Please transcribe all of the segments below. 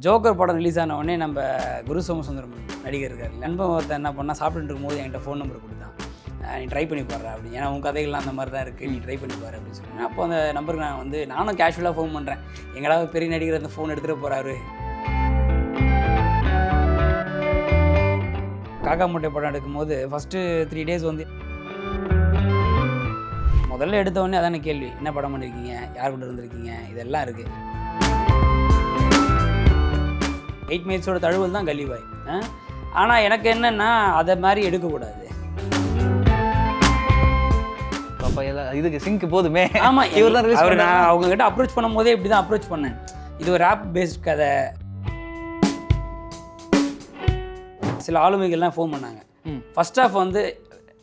Joker படம் release ஆன உடனே நம்ம குரு சோமசுந்தரம் நடிகர் இருக்கார். நண்பன் ஒருத்தர் என்ன பண்ணால் சாப்பிட்டுட்டு இருக்கும்போது என்கிட்ட ஃபோன் நம்பர் கொடுத்தான். நீ ட்ரை பண்ணி பாடுற அப்படி, ஏன்னா உன் கதைகள்லாம் அந்த மாதிரி தான் இருக்குது, நீ ட்ரை பண்ணி பாரு அப்படின்னு சொன்னேன். அப்போ அந்த நம்பருக்கு நான் வந்து நானும் கேஷுவலாக ஃபோன் பண்ணுறேன். எங்களாவது பெரிய நடிகர் அந்த ஃபோன் எடுத்துகிட்டு போகிறாரு. காக்கா மூட்டை படம் எடுக்கும்போது ஃபஸ்ட்டு 3 days வந்து முதல்ல எடுத்த உடனே அதான கேள்வி, என்ன படம் பண்ணியிருக்கீங்க, யார் கூட இருந்திருக்கீங்க, இதெல்லாம் இருக்குது. 8 minutes தழுவல் தான் கல்லிபாய். ஆனால் எனக்கு என்னென்னா அதை மாதிரி எடுக்கக்கூடாது. அப்போ இதுக்கு சிங்க் போதுமே. ஆமாம், அவர் நான் அவங்ககிட்ட அப்ரோச் பண்ணும் போதே இப்படி தான் அப்ரோச் பண்ணேன். இது ஒரு ஆப் பேஸ்ட் கதை. சில ஆளுமைகள்லாம் ஃபோன் பண்ணாங்க. ஃபர்ஸ்ட் ஆஃப் வந்து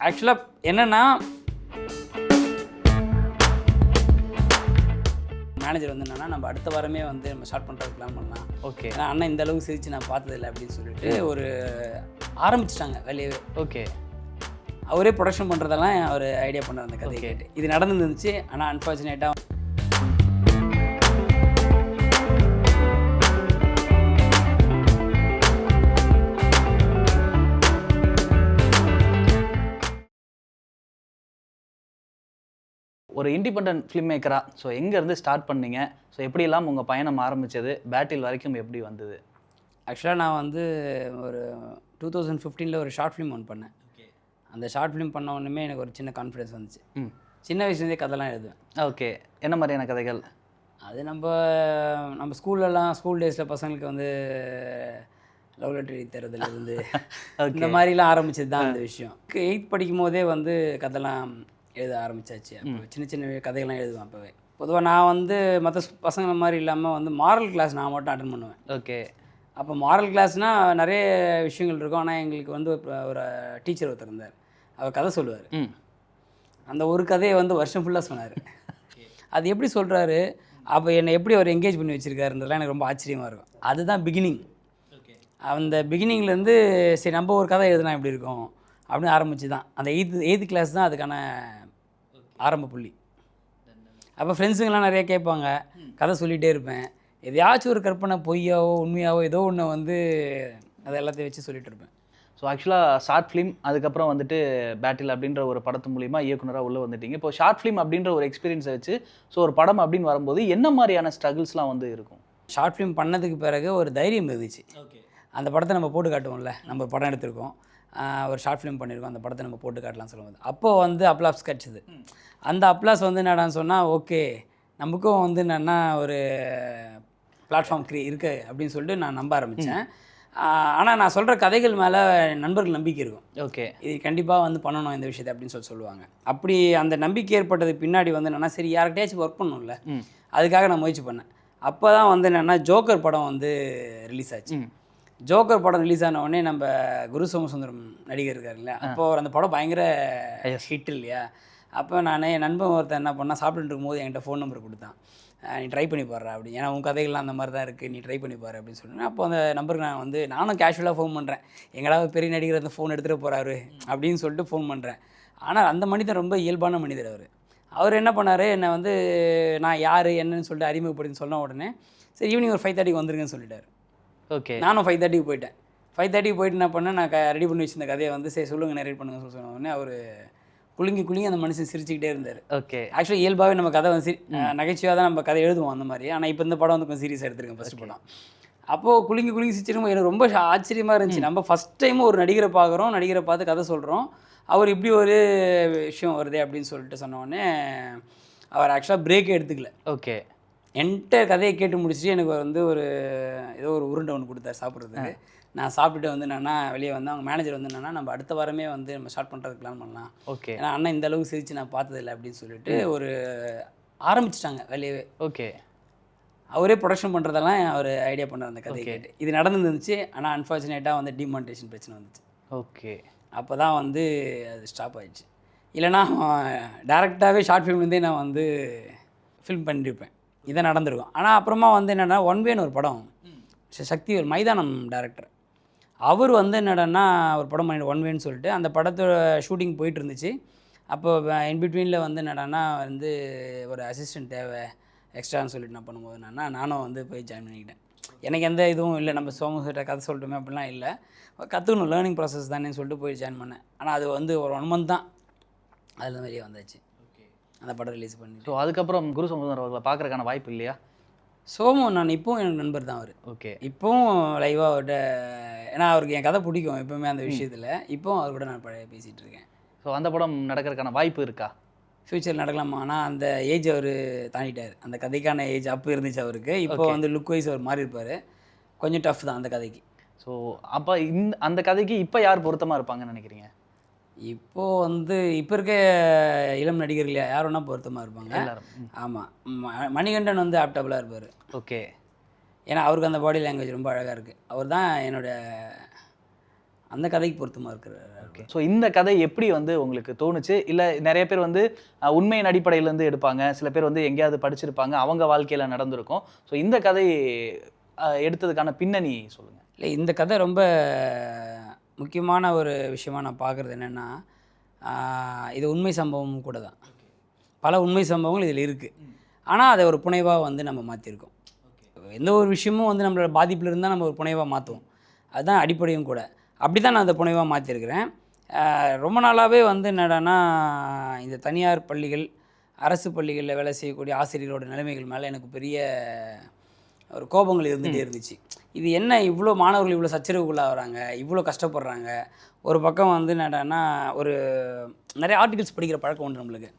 ஆக்சுவலாக என்னென்னா மேனேஜர் வந்து என்னன்னா நம்ம அடுத்த வாரமே வந்து நம்ம ஸ்டார்ட் பண்ணுறது பிளான் பண்ணலாம். ஓகே. ஏன்னா அண்ணன் இந்த அளவுக்கு சிரிச்சு நான் பார்த்ததில்லை அப்படின்னு சொல்லிட்டு ஒரு ஆரம்பிச்சிட்டாங்க வேலையவே. ஓகே. அவரே ப்ரொடக்ஷன் பண்ணுறதெல்லாம் அவர் ஐடியா பண்ணார் அந்த கதையை கேட்டு. இது நடந்துருந்துச்சு. ஆனால் அன்ஃபார்ச்சுனேட்டாக ஒரு இண்டிபெண்டன்ட் ஃபிலிம் மேக்கரா ஸோ எங்கேருந்து ஸ்டார்ட் பண்ணீங்க, ஸோ எப்படியெல்லாம் உங்கள் பயணம் ஆரம்பித்தது, பேட்டில் வரைக்கும் எப்படி வந்தது? ஆக்சுவலாக நான் வந்து ஒரு 2015 ஒரு ஷார்ட் ஃபிலிம் ஒன்று பண்ணேன். அந்த ஷார்ட் ஃபிலிம் பண்ண ஒன்றுமே எனக்கு ஒரு சின்ன கான்ஃபிடன்ஸ் வந்துச்சு. சின்ன வயசுலேருந்தே கதைலாம் எழுதுவேன். ஓகே. என்ன மாதிரியான கதைகள்? அது நம்ம ஸ்கூல்லலாம் ஸ்கூல் டேஸில் பசங்களுக்கு வந்து லவ் லெட்டர் தரதுலேருந்து இந்த மாதிரிலாம் ஆரம்பிச்சது தான் அந்த விஷயம். 8th படிக்கும் போதே வந்து கதைலாம் எழுத ஆரம்பித்தாச்சு. அப்போ சின்ன சின்ன கதைகள்லாம் எழுதுவேன். அப்போவே பொதுவாக நான் வந்து மற்ற பசங்க மாதிரி இல்லாமல் வந்து மாரல் கிளாஸ் நான் மட்டும் அட்டன் பண்ணுவேன். ஓகே. அப்போ மாரல் கிளாஸ்னால் நிறைய விஷயங்கள் இருக்கும். ஆனால் எங்களுக்கு வந்து ஒரு டீச்சர் ஒருத்தர் இருந்தார். அவர் கதை சொல்லுவார். அந்த ஒரு கதையை வந்து வருஷம் ஃபுல்லாக சொன்னார். அது எப்படி சொல்கிறாரு, அப்போ என்னை எப்படி அவர் என்கேஜ் பண்ணி வச்சுருக்காருன்றதுலாம் எனக்கு ரொம்ப ஆச்சரியமாக இருக்கும். அதுதான் பிகினிங். அந்த பிகினிங்லேருந்து சரி நம்ம ஒரு கதை எழுதுனா எப்படி இருக்கும் அப்படின்னு ஆரம்பிச்சு தான் அந்த 8th கிளாஸ் தான் அதுக்கான ஆரம்ப புள்ளி. அப்போ ஃப்ரெண்ட்ஸுங்கெல்லாம் நிறைய கேட்பாங்க, கதை சொல்லிகிட்டே இருப்பேன். எதையாச்சும் ஒரு கற்பனை பொய்யாவோ உண்மையாவோ ஏதோ ஒன்று வந்து அதை எல்லாத்தையும் வச்சு சொல்லிகிட்டு இருப்பேன். ஸோ ஆக்சுவலாக ஷார்ட் ஃபிலிம், அதுக்கப்புறம் வந்துட்டு பேட்டில் அப்படின்ற ஒரு படத்து மூலிமா இயக்குனராக உள்ளே வந்துட்டீங்க. இப்போ ஷார்ட் ஃபிலிம் அப்படின்ற ஒரு எக்ஸ்பீரியன்ஸை வச்சு ஸோ ஒரு படம் அப்படின்னு வரும்போது என்ன மாதிரியான ஸ்ட்ரகிள்ஸ்லாம் வந்து இருக்கும்? ஷார்ட் ஃபிலிம் பண்ணதுக்கு பிறகு ஒரு தைரியம் இருந்துச்சு. ஓகே. அந்த படத்தை நம்ம போட்டு காட்டுவோம்ல, நம்ம படம் எடுத்திருக்கோம், ஒரு ஷார்ட் ஃபிலிம் பண்ணியிருக்கோம், அந்த படத்தை நம்ம போட்டு காட்டலாம் சொல்லும்போது அப்போது வந்து அப்ளாஸ் கிடச்சிது. அந்த அப்ளாஸ் வந்து என்னடான்னு சொன்னால் ஓகே நமக்கும் வந்து என்னென்னா ஒரு பிளாட்ஃபார்ம் இருக்கு அப்படின்னு சொல்லிட்டு நான் நம்ப ஆரம்பித்தேன். ஆனால் நான் சொல்கிற கதைகள் மேலே நண்பர்கள் நம்பிக்கை இருக்கும். ஓகே. இது கண்டிப்பாக வந்து பண்ணணும் இந்த விஷயத்தை அப்படின்னு சொல்லுவாங்க. அப்படி அந்த நம்பிக்கை ஏற்பட்டது பின்னாடி வந்து என்னென்னா சரி யார்கிட்டயாச்சும் ஒர்க் பண்ணணும்ல, அதுக்காக நான் முயற்சி பண்ணேன். அப்போ தான் வந்து என்னென்னா ஜோக்கர் படம் வந்து ரிலீஸ் ஆச்சு. ஜோக்கர் படம் ரிலீஸ் ஆன உடனே நம்ம குரு சோமசுந்தரம் நடிகர் இருக்கார் இல்லையா, அப்போது அந்த படம் பயங்கர ஹிட் இல்லையா. அப்போ நான் என் நண்பன் ஒருத்தர் என்ன பண்ணால் சாப்பிட்டுட்டு இருக்கும்போது என்கிட்ட ஃபோன் நம்பர் கொடுத்தான். நீ ட்ரை பண்ணி பாடுற அப்படி, ஏன்னா உன் கதைகள்லாம் அந்த மாதிரி தான் இருக்குது, நீ ட்ரை பண்ணி பாரு அப்படின்னு சொன்னேன். அப்போ அந்த நம்பருக்கு நான் வந்து நானும் கேஷுவலாக ஃபோன் பண்ணுறேன். எங்களாவது பெரிய நடிகர் அந்த ஃபோன் எடுத்துகிட்டு போகிறாரு அப்படின்னு சொல்லிட்டு ஃபோன் பண்ணுறேன். ஆனால் அந்த மனிதர் ரொம்ப இயல்பான மனிதர். அவர் என்ன பண்ணார், என்னை வந்து நான் யார் என்னன்னு சொல்லிட்டு அறிமுகப்படுத்தி சொன்ன உடனே சரி ஈவினிங் ஒரு 5:30 வந்துருங்கன்னு சொல்லிட்டார். ஓகே. நானும் 5:30 போயிட்டேன். 5:30 போயிட்டு என்ன பண்ணேன், நான் ரெடி பண்ணி வச்சிருந்த கதையை வந்து சரி சொல்லுங்கள் நரேட் பண்ணுங்க சொன்ன உடனே அவர் குலுங்கி அந்த மனுஷன் சிரிச்சுக்கிட்டே இருந்தார். ஓகே. ஆக்சுவலி இயல்பாகவே நம்ம கதை வந்து நகைச்சுவாக தான் நம்ம கதை எழுதுவோம் அந்த மாதிரி. ஆனால் இப்போ இந்த படம் வந்து கொஞ்சம் சீரியஸாக எடுத்துருக்கேன் ஃபஸ்ட் படம். அப்போது குலுங்கி சிரிச்சிருக்கும் எனக்கு ரொம்ப ஆச்சரியமாக இருந்துச்சு. நம்ம ஃபஸ்ட் டைம் ஒரு நடிகரை பார்க்குறோம், நடிகரை பார்த்து கதை சொல்கிறோம், அவர் இப்படி ஒரு விஷயம் வருதே அப்படின்னு சொல்லிட்டு சொன்ன உடனே அவர் ஆக்சுவலாக பிரேக்கே எடுத்துக்கல. ஓகே. என்கிட்ட கதையை கேட்டு முடிச்சுட்டு எனக்கு வந்து ஏதோ ஒரு உருண்டை ஒன்று கொடுத்தாரு சாப்பிட்றதுக்கு. நான் சாப்பிட்டுட்டு வந்து என்னன்னா வெளியே வந்து அவங்க மேனேஜர் வந்து என்னன்னா நம்ம அடுத்த வாரமே வந்து நம்ம ஸ்டார்ட் பண்ணுறதுக்கு பிளான் பண்ணலாம். ஓகே. ஏன்னா அண்ணன் இந்த அளவுக்கு சிரிச்சு நான் பார்த்ததில்லை அப்படின்னு சொல்லிட்டு ஒரு ஆரம்பிச்சிட்டாங்க வேலையவே. ஓகே. அவரே ப்ரொடக்ஷன் பண்ணுறதெல்லாம் அவர் ஐடியா பண்ணார் அந்த கதையை கேட்டு. இது நடந்துருந்துச்சு. ஆனால் அன்ஃபார்ச்சுனேட்டாக வந்து டிமானிட்டேஷன் பிரச்சனை வந்துச்சு. ஓகே. அப்போ தான் வந்து அது ஸ்டாப் ஆகிடுச்சு. இல்லைனா டேரெக்டாகவே ஷார்ட் ஃபிலிம்லேருந்தே நான் வந்து ஃபில்ம் பண்ணியிருப்பேன். இதை நடந்திருக்கும். ஆனால் அப்புறமா வந்து என்னென்னா ஒன்வேன்னு ஒரு படம் சக்தி ஒரு மைதானம் டேரக்டர் அவர் வந்து என்னடனா ஒரு படம் பண்ணிட்டு ஒன்வேன்னு சொல்லிட்டு அந்த படத்தோட ஷூட்டிங் போயிட்டு இருந்துச்சு. அப்போ இன்பிட்வீனில் வந்து என்னடனா வந்து ஒரு அசிஸ்டன்ட் தேவை எக்ஸ்ட்ரான்னு சொல்லிட்டு நான் பண்ணும்போது நானும் வந்து போய் ஜாயின் பண்ணிக்கிட்டேன். எனக்கு எந்த இதுவும் இல்லை, நம்ம சோமு கதை சொல்லட்டுமே அப்படிலாம் இல்லை, கற்றுக்கணும், லேர்னிங் ப்ராசஸ் தானேன்னு சொல்லிட்டு போய் ஜாயின் பண்ணேன். ஆனால் அது வந்து ஒரு 1 month தான் அதில் வெளியே வந்தாச்சு, அந்த படம் ரிலீஸ் பண்ணி. ஸோ அதுக்கப்புறம் குரு சோமசுந்தரம் அவர்களை பார்க்கறதுக்கான வாய்ப்பு இல்லையா? சோமு நான் இப்போவும் எனக்கு நண்பர் தான் அவர். ஓகே. இப்போவும் லைவாக அவர்கிட்ட, ஏன்னா அவருக்கு என் கதை பிடிக்கும் எப்பவுமே அந்த விஷயத்தில், இப்போவும் அவர் கூட நான் பேசிகிட்டு இருக்கேன். ஸோ அந்த படம் நடக்கிறதுக்கான வாய்ப்பு இருக்கா? ஃப்யூச்சர் நடக்கலாமா? ஆனால் அந்த ஏஜ் அவர் தாண்டிட்டார், அந்த கதைக்கான ஏஜ் அப்போ இருந்துச்சு அவருக்கு. இப்போ வந்து லுக் வைஸ் அவர் மாறி இருப்பார், கொஞ்சம் டஃப் தான் அந்த கதைக்கு. ஸோ அப்போ அந்த கதைக்கு இப்போ யார் பொருத்தமாக இருப்பாங்கன்னு நினைக்கிறீங்க? இப்போது வந்து இப்போ இருக்க இளம் நடிகர்கள் யார் வேணால் பொருத்தமாக இருப்பாங்க. எல்லாரும். ஆமாம், மணிகண்டன் வந்து ஆப்டபுளாக இருப்பார். ஓகே. ஏன்னா அவருக்கு அந்த பாடி லாங்குவேஜ் ரொம்ப அழகாக இருக்குது, அவர் தான் என்னோட அந்த கதைக்கு பொருத்தமாக இருக்கிறார். ஓகே. ஸோ இந்த கதை எப்படி வந்து உங்களுக்கு தோணுச்சு? இல்லை நிறைய பேர் வந்து உண்மையின் அடிப்படையிலேருந்து எடுப்பாங்க, சில பேர் வந்து எங்கேயாவது படிச்சிருப்பாங்க, அவங்க வாழ்க்கையில் நடந்திருக்கும். ஸோ இந்த கதை எடுத்ததுக்கான பின்னணி சொல்லுங்கள். இல்லை, இந்த கதை ரொம்ப முக்கியமான ஒரு விஷயமா நான் பார்க்குறது என்னென்னா, இது உண்மை சம்பவமும் கூட தான். பல உண்மை சம்பவங்கள் இதில் இருக்குது, ஆனால் அதை ஒரு புனைவாக வந்து நம்ம மாற்றிருக்கோம். எந்த ஒரு விஷயமும் வந்து நம்மளோட பாதிப்பில் இருந்தால் நம்ம ஒரு புனைவாக மாற்றுவோம், அதுதான் அடிப்படையும் கூட. அப்படி தான் நான் அந்த புனைவாக மாற்றிருக்கிறேன். ரொம்ப நாளாகவே வந்து என்னடான்னா, இந்த தனியார் பள்ளிகள், அரசு பள்ளிகளில் வேலை செய்யக்கூடிய ஆசிரியர்களோட நிலைமைகள் மேலே எனக்கு பெரிய ஒரு கோபங்கள் இருந்துகிட்டே இருந்துச்சு. இது என்ன இவ்வளோ மாணவர்கள் இவ்வளோ சச்சரவுக்குள்ளாகிறாங்க, இவ்வளோ கஷ்டப்படுறாங்க. ஒரு பக்கம் வந்து என்னடான்னா, ஒரு நிறைய ஆர்டிகல்ஸ் படிக்கிற பழக்கம் உண்டு நம்மளுக்கு.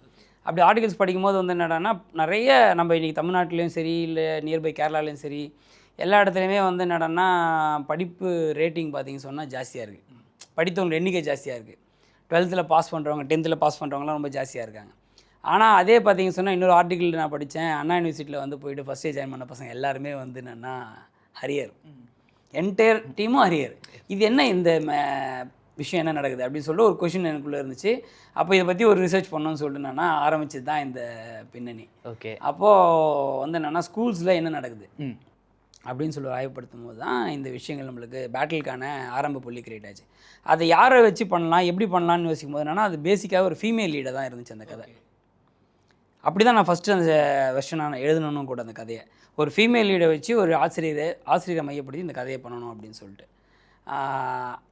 அப்படி ஆர்டிகல்ஸ் படிக்கும்போது வந்து என்னடான்னா, நிறைய நம்ம இன்றைக்கி தமிழ்நாட்டிலையும் சரி, இல்லை நியர்பை கேரளாலையும் சரி, எல்லா இடத்துலையுமே வந்து என்னடான்னா படிப்பு ரேட்டிங் பார்த்திங்கன்னு சொன்னால் ஜாஸ்தியாக இருக்குது, படித்தவங்க எண்ணிக்கை ஜாஸ்தியாக இருக்குது. 12th பாஸ் பண்ணுறவங்க, 10th பாஸ் பண்ணுறவங்களாம் ரொம்ப ஜாஸ்தியாக இருக்காங்க. ஆனால் அதே பார்த்திங்கன்னு சொன்னால் இன்னொரு ஆர்டிக்கிள் நான் படித்தேன், அண்ணா யூனிவர்சிட்டியில் வந்து போயிட்டு ஃபஸ்ட் இயர் ஜாயின் பண்ண பசங்க எல்லாருமே வந்து என்னென்னா ஹரியர், என்டையர் டீமும் ஹரியர். இது என்ன இந்த விஷயம் என்ன நடக்குது அப்படின்னு சொல்லிட்டு ஒரு கொஷின் எனக்குள்ளே இருந்துச்சு. அப்போ இதை பற்றி ஒரு ரிசர்ச் பண்ணணும்னு சொல்லிட்டு நான் ஆரம்பிச்சது தான் இந்த பின்னணி. ஓகே. அப்போது வந்து என்னென்னா ஸ்கூல்ஸில் என்ன நடக்குது அப்படின்னு சொல்லி ஆய்வுப்படுத்தும் போது தான் இந்த விஷயங்கள் நம்மளுக்கு பேட்டிலுக்கான ஆரம்ப புள்ளி கிரியேட் ஆச்சு. அதை யாரை வச்சு பண்ணலாம், எப்படி பண்ணலான்னு யோசிக்கும் போது என்னென்னா, அது பேசிக்காக ஒரு ஃபீமேல் லீடாக தான் இருந்துச்சு அந்த கதை. அப்படி தான் நான் ஃபஸ்ட்டு அந்த வெர்ஷன் நான் எழுதணும் கூட அந்த கதையை. ஒரு ஃபீமேல் லீடை வச்சு ஒரு ஆசிரியரை மையப்படுத்தி இந்த கதையை பண்ணணும் அப்படின்னு சொல்லிட்டு.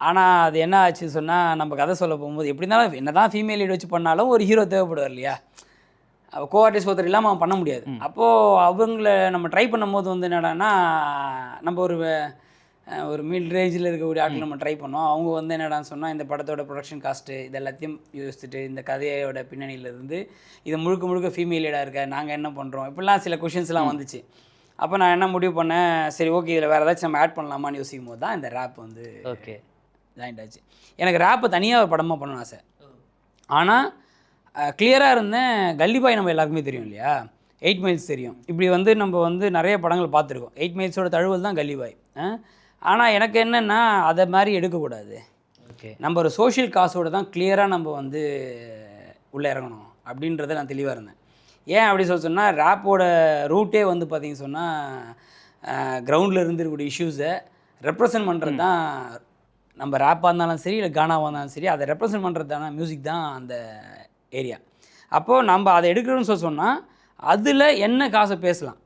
ஆனால் அது என்ன ஆச்சு சொன்னால், நம்ம கதை சொல்ல போகும்போது எப்படி இருந்தாலும் என்ன தான் ஃபீமேல் லீடு வச்சு பண்ணாலும் ஒரு ஹீரோ தேவைப்படுவார் இல்லையா, கோஆர்டிஸ்ட் ஒருத்தர் இல்லாமல் அவன் பண்ண முடியாது. அப்போது அவங்கள நம்ம ட்ரை பண்ணும்போது வந்து என்னடான்னா, நம்ம ஒரு மிட் ரேஞ்சில் இருக்கக்கூடிய ஆட்கள் நம்ம ட்ரை பண்ணோம். அவங்க வந்து என்னடான்னு சொன்னால், இந்த படத்தோட ப்ரொடக்ஷன் காஸ்ட்டு இது எல்லாத்தையும் யோசிச்சுட்டு, இந்த கதையோட பின்னணியிலேருந்து இது முழுக்க முழுக்க ஃபீமேல் லீடாக இருக்க நாங்கள் என்ன பண்ணுறோம், இப்படிலாம் சில கொஷின்ஸ்லாம் வந்துச்சு. அப்போ நான் என்ன முடிவு பண்ணேன், சரி ஓகே இதில் வேறு ஏதாச்சும் நம்ம ஆட் பண்ணலாமான்னு யோசிக்கும் போது தான் இந்த ரேப் வந்து ஜாயிண்ட் ஆச்சு. எனக்கு ரேப்பை தனியாக ஒரு படமாக பண்ணணும் ஆசை. ஆனால் கிளியராக இருந்தேன், கல்லி பாய் நம்ம எல்லாருக்குமே தெரியும் இல்லையா, 8 மைல்ஸ் தெரியும். இப்படி வந்து நம்ம வந்து நிறைய படங்கள் பார்த்துருக்கோம். 8 மைல்ஸோட தழுவல் தான் கல்லி பாய். ஆனால் எனக்கு என்னென்னா, அதை மாதிரி எடுக்கக்கூடாது. ஓகே. நம்ம ஒரு சோஷியல் காசோடு தான் கிளியராக நம்ம வந்து உள்ளே இறங்கணும் அப்படின்றத நான் தெளிவாக இருந்தேன். ஏன் அப்படி சொன்னால், ரேப்போட ரூட்டே வந்து பார்த்திங்க சொன்னால் கிரவுண்டில் இருந்துருக்கூடிய இஷ்யூஸை ரெப்ரசன்ட் பண்ணுறது தான். நம்ம ரேப்பாக இருந்தாலும் சரி, இல்லை கானாவாக இருந்தாலும் சரி, அதை ரெப்ரசன்ட் பண்ணுறது தானே மியூசிக் தான் அந்த ஏரியா. அப்போது நம்ம அதை எடுக்கிறோன்னு சொன்னால் அதில் என்ன காசை பேசலாம்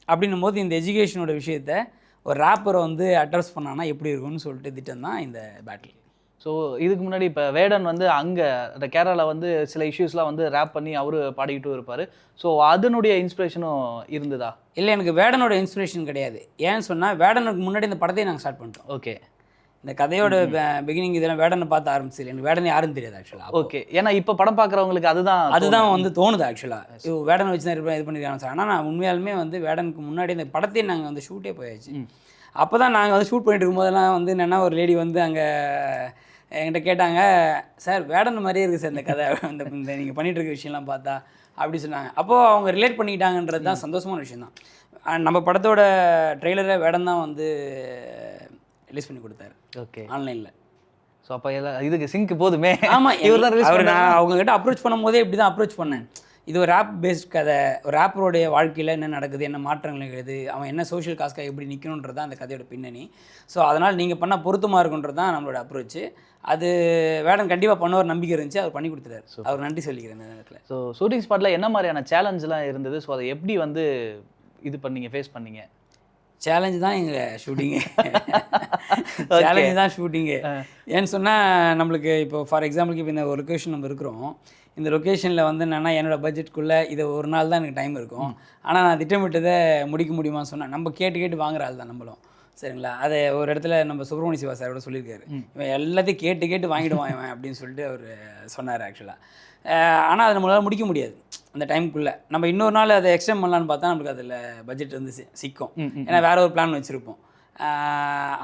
அப்படின்னும் போது, இந்த எஜுகேஷனோட விஷயத்தை ஒரு ரேப்பரை வந்து அட்ரஸ் பண்ணான்னா எப்படி இருக்கும்னு சொல்லிட்டு திட்டம் தான் இந்த பேட்டில். ஸோ இதுக்கு முன்னாடி இப்போ வேடன் வந்து அங்கே இந்த கேரளாவில் வந்து சில இஷ்யூஸ்லாம் வந்து ரேப் பண்ணி அவர் பாடிக்கிட்டும் இருப்பார். ஸோ அதனுடைய இன்ஸ்பிரேஷனும் இருந்ததா? இல்லை, எனக்கு வேடனோட இன்ஸ்பிரேஷன் கிடையாது. ஏன்னு சொன்னால், வேடனுக்கு முன்னாடி இந்த படத்தையே நாங்கள் ஸ்டார்ட் பண்ணிட்டோம். ஓகே. இந்த கதையோட பிகினிங் இதெல்லாம் வேடனை பார்த்து ஆரம்பிச்சு, எனக்கு வேடனை யாரும் தெரியாது ஆக்சுவலாக. ஓகே. ஏன்னா இப்போ படம் பார்க்குறவங்களுக்கு அதுதான் வந்து தோணுது ஆக்சுவலாக, இது வேடனை வச்சு தான் இது பண்ணியிருக்காங்க சார். ஆனால் நான் உண்மையாலுமே வந்து வேடனுக்கு முன்னாடி இந்த படத்தையே நாங்கள் வந்து ஷூட்டே போயாச்சு. அப்போ தான் நாங்கள் வந்து ஷூட் பண்ணிட்டு இருக்கும்போதெல்லாம் வந்து என்னென்னா, ஒரு லேடி வந்து அங்கே என்கிட்ட கேட்டாங்க, சார் வேடன் மாதிரியே இருக்குது சார் இந்த கதை, இந்த நீங்கள் பண்ணிகிட்டு இருக்க விஷயம்லாம் பார்த்தா அப்படி சொன்னாங்க. அப்போது அவங்க ரிலேட் பண்ணிக்கிட்டாங்கன்றது தான் சந்தோஷமான விஷயம் தான். நம்ம படத்தோட ட்ரெய்லரை வேடன் தான் வந்து ரிலீஸ் பண்ணி கொடுத்தாரு. ஓகே. ஆன்லைனில். ஸோ அப்போ இதுக்கு சிங்க் போதுமே. ஆமாம், இவர் தான் ரிலீஸ் பண்ணி. நான் அவங்ககிட்ட அப்ரோச் பண்ணும்போதே இப்படி தான் அப்ரோச் பண்ணேன். இது ஒரு ரேப் பேஸ்ட் கதை, ஒரு ரேப்பரோடைய வாழ்க்கையில் என்ன நடக்குது, என்ன மாற்றங்கள் நிகழுது, அவன் என்ன சோஷியல் காஸ்க்காக எப்படி நிற்கணுன்றது தான் அந்த கதையோட பின்னணி. ஸோ அதனால் நீங்கள் பண்ணால் பொருத்தமாக இருக்குன்றது தான் நம்மளோட அப்ரோச்சு. அது வேடன் கண்டிப்பாக பண்ண ஒரு நம்பிக்கை இருந்துச்சு, அவர் பண்ணி கொடுத்துட்டாரு. அவர் நன்றி சொல்லிக்கிறேன் இந்த நேரத்தில். ஸோ ஷூட்டிங் ஸ்பாட்டில் என்ன மாதிரியான சேலஞ்செலாம் இருந்தது? ஸோ அதை எப்படி வந்து இது பண்ணீங்க, ஃபேஸ் பண்ணீங்க? சேலஞ்சு தான் எங்கள் ஷூட்டிங்கு. சேலஞ்சு தான் ஷூட்டிங்கு. ஏன்னு சொன்னால் நம்மளுக்கு இப்போ ஃபார் எக்ஸாம்பிளுக்கு இப்போ இந்த ஒரு லொக்கேஷன் நம்ம இருக்கிறோம். இந்த லொக்கேஷனில் வந்து என்னென்னா என்னோடய பட்ஜெட்குள்ளே இது ஒரு நாள் தான் எனக்கு டைம் இருக்கும். ஆனால் நான் திட்டமிட்டதை முடிக்க முடியுமான்னு சொன்னால் நம்ம கேட்டு வாங்குற ஆள் தான் நம்மளும். சரிங்களா? அதை ஒரு இடத்துல நம்ம சுப்ரமணிய சிவா சார் கூட சொல்லியிருக்காரு. இவன் எல்லாத்தையும் கேட்டு வாங்கிடுவான் இவன் அப்படின்னு சொல்லிட்டு அவர் சொன்னார் ஆக்சுவலாக. ஆனால் அதை நம்மளால் முடிக்க முடியாது அந்த டைமுக்குள்ளே. நம்ம இன்னொரு நாள் அதை எக்ஸ்டெண்ட் பண்ணலான்னு பார்த்தா நம்மளுக்கு அதில் பட்ஜெட் வந்து சிக்கும். ஏன்னா வேறு ஒரு பிளான் வச்சுருப்போம்.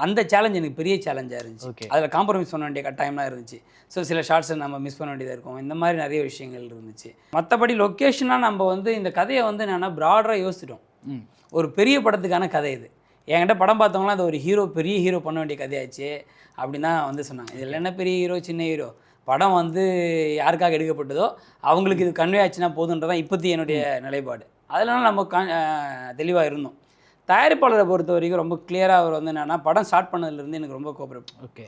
அந்த சேலஞ்ச் எனக்கு பெரிய சேலஞ்சாக இருந்துச்சு. அதில் காம்ப்ரமைஸ் பண்ண வேண்டிய கட்டாயம்லாம் இருந்துச்சு. ஸோ சில ஷார்ட்ஸை நம்ம மிஸ் பண்ண வேண்டியதாக இருக்கும். இந்த மாதிரி நிறைய விஷயங்கள் இருந்துச்சு. மற்றபடி லொக்கேஷனாக நம்ம வந்து இந்த கதையை வந்து என்னென்னா ப்ராடராக யோசிச்சிட்டோம். ஒரு பெரிய படத்துக்கான கதை இது. என்கிட்ட படம் பார்த்தவங்களாம் அது ஒரு பெரிய ஹீரோ பண்ண வேண்டிய கதையாச்சு அப்படின்னு தான் வந்து சொன்னாங்க. இதில் என்ன பெரிய ஹீரோ சின்ன ஹீரோ, படம் வந்து யாருக்காக எடுக்கப்பட்டதோ அவங்களுக்கு இது கன்வே ஆச்சுன்னா போதுன்றதான் இப்போத்தி என்னுடைய நிலைப்பாடு. அதனால நம்ம தெளிவாக இருந்தோம். தயாரிப்பாளரை பொறுத்த வரைக்கும் ரொம்ப கிளியராக அவர் வந்து என்னென்னா படம் ஸ்டார்ட் பண்ணதுலேருந்து எனக்கு ரொம்ப கோஆப்ரேட். ஓகே,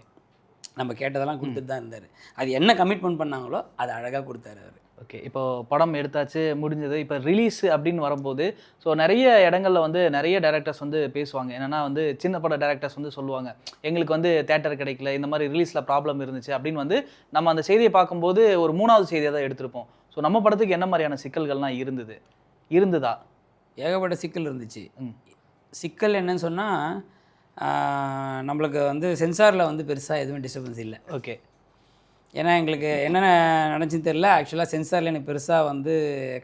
நம்ம கேட்டதெல்லாம் கொடுத்துட்டு தான் இருந்தார். அது என்ன கமிட்மெண்ட் பண்ணாங்களோ அதை அழகாக கொடுத்தாரு அவர். ஓகே, இப்போ படம் எடுத்தாச்சு, முடிஞ்சது. இப்போ ரிலீஸ் அப்படின்னு வரும்போது ஸோ நிறைய இடங்களில் வந்து நிறைய டேரக்டர்ஸ் வந்து பேசுவாங்க. என்னென்னா வந்து சின்ன பட டேரக்டர்ஸ் வந்து சொல்லுவாங்க, எங்களுக்கு வந்து தேட்டர் கிடைக்கல, இந்த மாதிரி ரிலீஸில் ப்ராப்ளம் இருந்துச்சு அப்படின்னு வந்து நம்ம அந்த செய்தியை பார்க்கும்போது ஒரு 3வது செய்தியாக தான் எடுத்திருப்போம். ஸோ நம்ம படத்துக்கு என்ன மாதிரியான சிக்கல்கள்லாம் இருந்ததா? ஏகப்பட்ட சிக்கல் இருந்துச்சு. சிக்கல் என்னன்னு சொன்னால் நம்மளுக்கு வந்து சென்சாரில் வந்து பெருசாக எதுவும் டிஸ்டர்பன்ஸ் இல்லை. ஓகே, ஏன்னா எங்களுக்கு என்னென்ன நடந்துச்சுன்னு தெரியல. ஆக்சுவலாக சென்சாரில் எனக்கு பெருசாக வந்து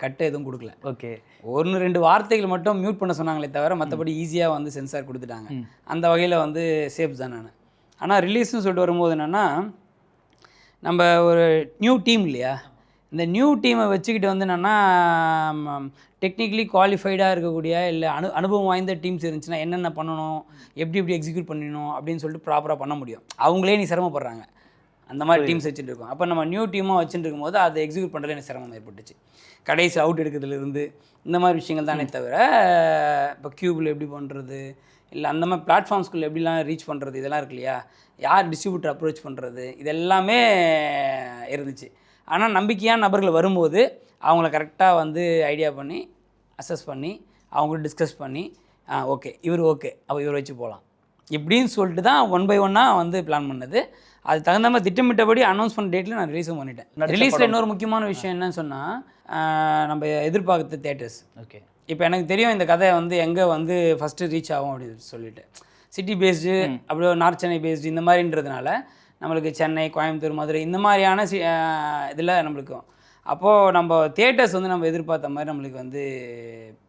கட்டு எதுவும் கொடுக்கல. ஓகே, 1-2 வார்த்தைகள் மட்டும் மியூட் பண்ண சொன்னாங்களே தவிர மற்றபடி ஈஸியாக வந்து சென்சார் கொடுத்துட்டாங்க. அந்த வகையில் வந்து சேஃப் தான் நான். ஆனால் ரிலீஸ்னு சொல்லிட்டு வரும்போது என்னென்னா நம்ம ஒரு நியூ டீம் இல்லையா, இந்த நியூ டீமை வச்சுக்கிட்டு வந்து என்னென்னா டெக்னிக்கலி குவாலிஃபைடாக இருக்கக்கூடிய இல்லை அனுபவம் வாய்ந்த டீம்ஸ் இருந்துச்சுன்னா என்னென்ன பண்ணணும், எப்படி எக்ஸிக்யூட் பண்ணணும் அப்படின்னு சொல்லிட்டு ப்ராப்பராக பண்ண முடியும். அவங்களே நீ சிரமப்படுறாங்க அந்த மாதிரி டீம்ஸ் வச்சுட்டு இருக்கோம். அப்போ நம்ம நியூ டீமாக வச்சுட்டு இருக்கும்போது அதை எக்ஸிக்யூட் பண்ணுறதுல எனக்கு சிரமம் ஏற்பட்டுச்சு. கடைசி அவுட் எடுக்கிறதுலேருந்து இந்த மாதிரி விஷயங்கள் தானே தவிர இப்போ க்யூபில் எப்படி பண்ணுறது, இல்லை அந்த மாதிரி பிளாட்ஃபார்ம்ஸ்குள்ளே எப்படிலாம் ரீச் பண்ணுறது, இதெல்லாம் இருக்கு இல்லையா, யார் டிஸ்ட்ரிபியூட்டர் அப்ரோச் பண்ணுறது, இதெல்லாமே இருந்துச்சு. ஆனால் நம்பிக்கையான நபர்கள் வரும்போது அவங்கள கரெக்டாக வந்து ஐடியா பண்ணி அசஸ் பண்ணி அவங்கள்ட்ட டிஸ்கஸ் பண்ணி ஓகே அப்போ இவர் வச்சு போகலாம் இப்படின்னு சொல்லிட்டு தான் 1 by 1 வந்து பிளான் பண்ணது. அது தகுந்த மாதிரி திட்டமிட்டபடி அனௌன்ஸ் பண்ண டேட்டில் நான் ரிலீஸும் பண்ணிட்டேன். ரிலீஸில் இன்னொரு முக்கியமான விஷயம் என்னன்னு சொன்னால் நம்ம எதிர்பார்க்குற தேட்டர்ஸ். ஓகே, இப்போ எனக்கு தெரியும் இந்த கதை வந்து எங்கே வந்து ஃபஸ்ட்டு ரீச் ஆகும் அப்படின்னு சொல்லிட்டு. சிட்டி பேஸ்டு அப்படியே நார்த் சென்னை பேஸ்டு இந்த மாதிரின்றதுனால நம்மளுக்கு சென்னை, கோயம்புத்தூர், மதுரை இந்த மாதிரியான இதில் நம்மளுக்கும் அப்போது நம்ம தேட்டர்ஸ் வந்து நம்ம எதிர்பார்த்த மாதிரி நம்மளுக்கு வந்து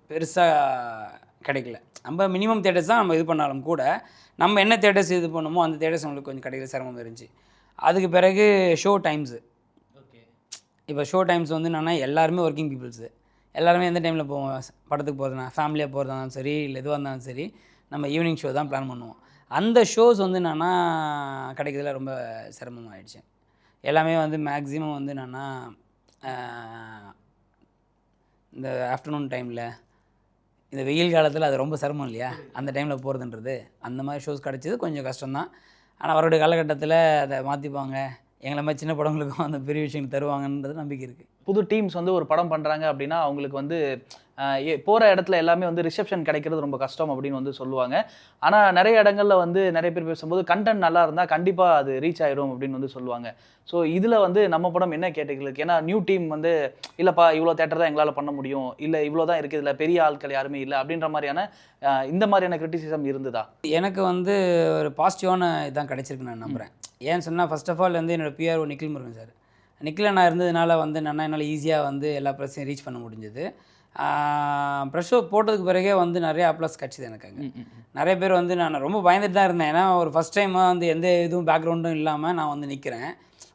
பெருசாக கிடைக்கல. நம்ம மினிமம் தேட்டர்ஸ் தான் நம்ம இது பண்ணாலும் கூட நம்ம என்ன தேட்டர்ஸ் இது பண்ணுமோ அந்த தேட்டர்ஸ் நம்மளுக்கு கொஞ்சம் கிடைக்கிற சிரமம் இருந்துச்சு. அதுக்கு பிறகு ஷோ டைம்ஸு. ஓகே, இப்போ ஷோ டைம்ஸ் வந்து என்னென்னா எல்லாருமே ஒர்க்கிங் பீப்புள்ஸு, எல்லாருமே எந்த டைமில் போவோம் படத்துக்கு போகிறதுனா, ஃபேமிலியாக போகிறதா இருந்தாலும் சரி இல்லை எதுவாக இருந்தாலும் சரி நம்ம ஈவினிங் ஷோ தான் பிளான் பண்ணுவோம். அந்த ஷோஸ் வந்து என்னென்னா கிடைக்கிறதுல ரொம்ப சிரமமாகிடுச்சு. எல்லாமே வந்து மேக்ஸிமம் வந்து என்னென்னா இந்த ஆஃப்டர்நூன் டைமில் இந்த வெயில் காலத்தில் அது ரொம்ப சிரமம் இல்லையா, அந்த டைமில் போகிறதுன்றது. அந்த மாதிரி ஷோஸ் கிடச்சிது கொஞ்சம் கஷ்டம்தான். ஆனால் அவருடைய காலகட்டத்தில் அதை மாற்றிப்பாங்க, எங்களை மாதிரி சின்ன படங்களுக்கும் அந்த பெரிய விஷயங்கள் தருவாங்கன்றது நம்பிக்கை இருக்குது. புது டீம்ஸ் வந்து ஒரு படம் பண்ணுறாங்க அப்படின்னா அவங்களுக்கு வந்து போகிற இடத்துல எல்லாமே வந்து ரிசெப்ஷன் கிடைக்கிறது ரொம்ப கஷ்டம் அப்படின்னு வந்து சொல்லுவாங்க. ஆனால் நிறைய இடங்களில் வந்து நிறைய பேர் பேசும்போது கண்டென்ட் நல்லா இருந்தால் கண்டிப்பாக அது ரீச் ஆயிடும் அப்படின்னு வந்து சொல்லுவாங்க. ஸோ இதில் வந்து நம்ம படம் என்ன கேட்டகரிக்கு, ஏன்னா நியூ டீம் வந்து இல்லைப்பா இவ்வளோ தேட்டர் தான் எங்களால் பண்ண முடியும், இல்லை இவ்வளோ தான் இருக்குது, இதில் பெரிய ஆட்கள் யாருமே இல்லை அப்படின்ற மாதிரியான இந்த மாதிரியான கிரிட்டிசிசம் இருந்ததா? எனக்கு வந்து ஒரு பாசிட்டிவான இதான் கிடச்சிருக்கு நான் நம்புகிறேன். ஏன்னு சொன்னால் ஃபர்ஸ்ட் ஆஃப் ஆல் வந்து என்னோடய பிஆர்ஓ நிக்கில் முருகன் சார், நிக்கில் நான் இருந்ததுனால வந்து என்னால் ஈஸியாக வந்து எல்லா ப்ரெஸ்ஸையும் ரீச் பண்ண முடிஞ்சது. ப்ரெஷ் ஷோ போட்டதுக்கு பிறகே வந்து நிறைய அப்ளாஸ் கிடச்சிது எனக்கு. அங்கே நிறைய பேர் வந்து நான் ரொம்ப பயந்துட்டு தான் இருந்தேன். ஏன்னா ஒரு ஃபஸ்ட் டைமாக வந்து எந்த இதுவும் பேக்ரவுண்டும் இல்லாமல் நான் வந்து நிற்கிறேன்.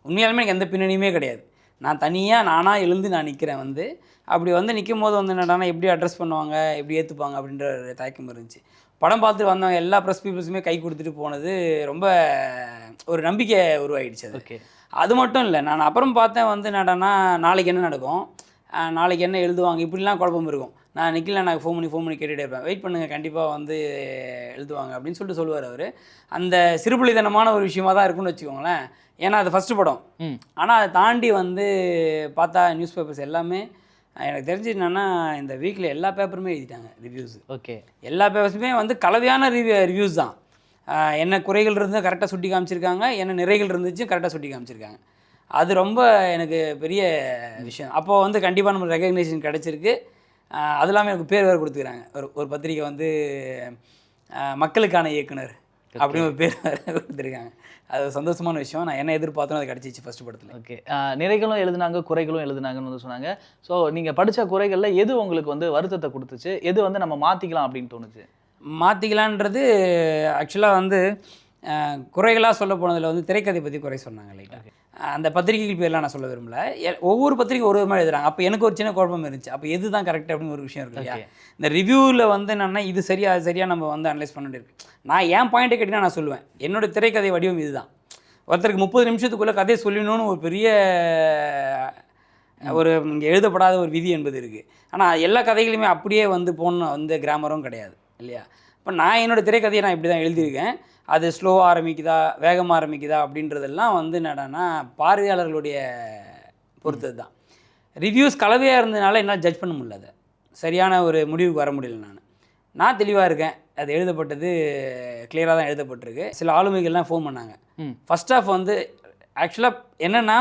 உண்மையாலுமே எனக்கு எந்த பின்னணியுமே கிடையாது. நான் தனியாக நானாக எழுந்து நான் நிற்கிறேன். வந்து அப்படி வந்து நிற்கும் போது வந்து என்னடானா எப்படி அட்ரஸ் பண்ணுவாங்க, எப்படி ஏற்றுப்பாங்க அப்படின்ற ஒரு தயக்கம் இருந்துச்சு. படம் பார்த்துட்டு வந்தவங்க எல்லா ப்ரெஸ் பீப்புள்ஸுமே கை கொடுத்துட்டு போனது ரொம்ப ஒரு நம்பிக்கை உருவாயிடுச்சு. அது ஓகே, அது மட்டும் இல்லை, நான் அப்புறம் பார்த்தேன் வந்து என்னடானா நாளைக்கு என்ன நடக்கும், நாளைக்கு என்ன எழுதுவாங்க, இப்படிலாம் குழப்பம் இருக்கும். நான் நிக்கில் எனக்கு ஃபோன் பண்ணி கேட்டுகிட்டே இருப்பேன், வெயிட் பண்ணுங்கள் கண்டிப்பாக வந்து எழுதுவாங்க அப்படின்னு சொல்லிட்டு சொல்லுவார் அவர். அந்த சிறுபுலித்தனமான ஒரு விஷயமாக தான் இருக்குன்னு வச்சுக்கோங்களேன். ஏன்னா அது ஃபஸ்ட்டு படம். ஆனால் அதை தாண்டி வந்து பார்த்தா நியூஸ் பேப்பர்ஸ் எல்லாமே எனக்கு தெரிஞ்சு என்னென்னா இந்த வீக்கில் எல்லா பேப்பருமே எழுதிட்டாங்க ரிவ்யூஸ். ஓகே. எல்லா பேப்பர்ஸுமே வந்து கலவையான ரிவ்யூஸ் தான். என்ன குறைகள் இருந்தால் கரெக்டாக சுட்டி காமிச்சிருக்காங்க, என்ன நிறைகள் இருந்துச்சு கரெக்டாக சுட்டி காமிச்சிருக்காங்க. அது ரொம்ப எனக்கு பெரிய விஷயம். அப்போது வந்து கண்டிப்பாக நம்மளுக்கு ரெகக்னேஷன் கிடச்சிருக்கு. அது இல்லாமல் எனக்கு பேர் வேறு கொடுத்துக்கிறாங்க. ஒரு பத்திரிக்கை வந்து மக்களுக்கான இயக்குனர் அப்படின்னு ஒரு பேர் வேறு கொடுத்துருக்காங்க. அது சந்தோஷமான விஷயம். நான் என்ன எதிர்பார்த்தோம் அது கிடச்சிச்சு ஃபஸ்ட்டு படத்தில். ஓகே. நிறைகளும் எழுதுனாங்க, குறைகளும் எழுதுனாங்கன்னு வந்து சொன்னாங்க. ஸோ நீங்கள் படித்த குறைகளில் எது உங்களுக்கு வந்து வருத்தத்தை கொடுத்துச்சு, எது வந்து நம்ம மாற்றிக்கலாம் அப்படின்னு தோணுச்சு? மாற்றிக்கலான்றது ஆக்சுவலாக வந்து குறைகளாக சொல்ல போனதில் வந்து திரைக்கதை பற்றி குறை சொன்னாங்க லைட்டாக. அந்த பத்திரிகைகள் பேர்லாம் நான் சொல்ல விரும்பல. ஒவ்வொரு பத்திரிகை ஒரு மாதிரி எழுதுறாங்க. அப்போ எனக்கு ஒரு சின்ன குழப்பம் இருந்துச்சு. அப்போ எது தான் கரெக்ட் அப்படின்னு ஒரு விஷயம் இருக்கு இல்லையா? இந்த ரிவ்யூவில் வந்து என்னென்னா இது சரியா அது சரியாக நம்ம வந்து அனலைஸ் பண்ண வேண்டியிருக்கு. நான் என் பாயிண்ட்டை கேட்டிங்கன்னா நான் சொல்லுவேன், என்னோடய திரைக்கதை வடிவம் இதுதான். ஒருத்தருக்கு 30 நிமிஷத்துக்குள்ளே கதையை சொல்லணும்னு ஒரு பெரிய ஒரு இங்கே எழுதப்படாத ஒரு விதி என்பது இருக்குது. ஆனால் எல்லா கதைகளையுமே அப்படியே வந்து போகணும் வந்து கிராமரும் கிடையாது இல்லையா? இப்போ நான் என்னோடய திரைக்கதையை நான் இப்படி தான் எழுதியிருக்கேன். அது ஸ்லோவாக ஆரம்பிக்குதா வேகமாக ஆரம்பிக்குதா அப்படின்றதெல்லாம் வந்து என்னடான்னா பார்வையாளர்களுடைய பொறுத்தது தான். ரிவ்யூஸ் கலவையாக இருந்ததுனால என்னால் ஜட்ஜ் பண்ண முடியல. அதை சரியான ஒரு முடிவுக்கு வர முடியல. நான் தெளிவாக இருக்கேன். அது எழுதப்பட்டது கிளியராக தான் எழுதப்பட்டிருக்கு. சில ஆளுமைகள்லாம் ஃபோன் பண்ணாங்க. ஃபர்ஸ்ட் ஆஃப் வந்து ஆக்சுவலாக என்னென்னா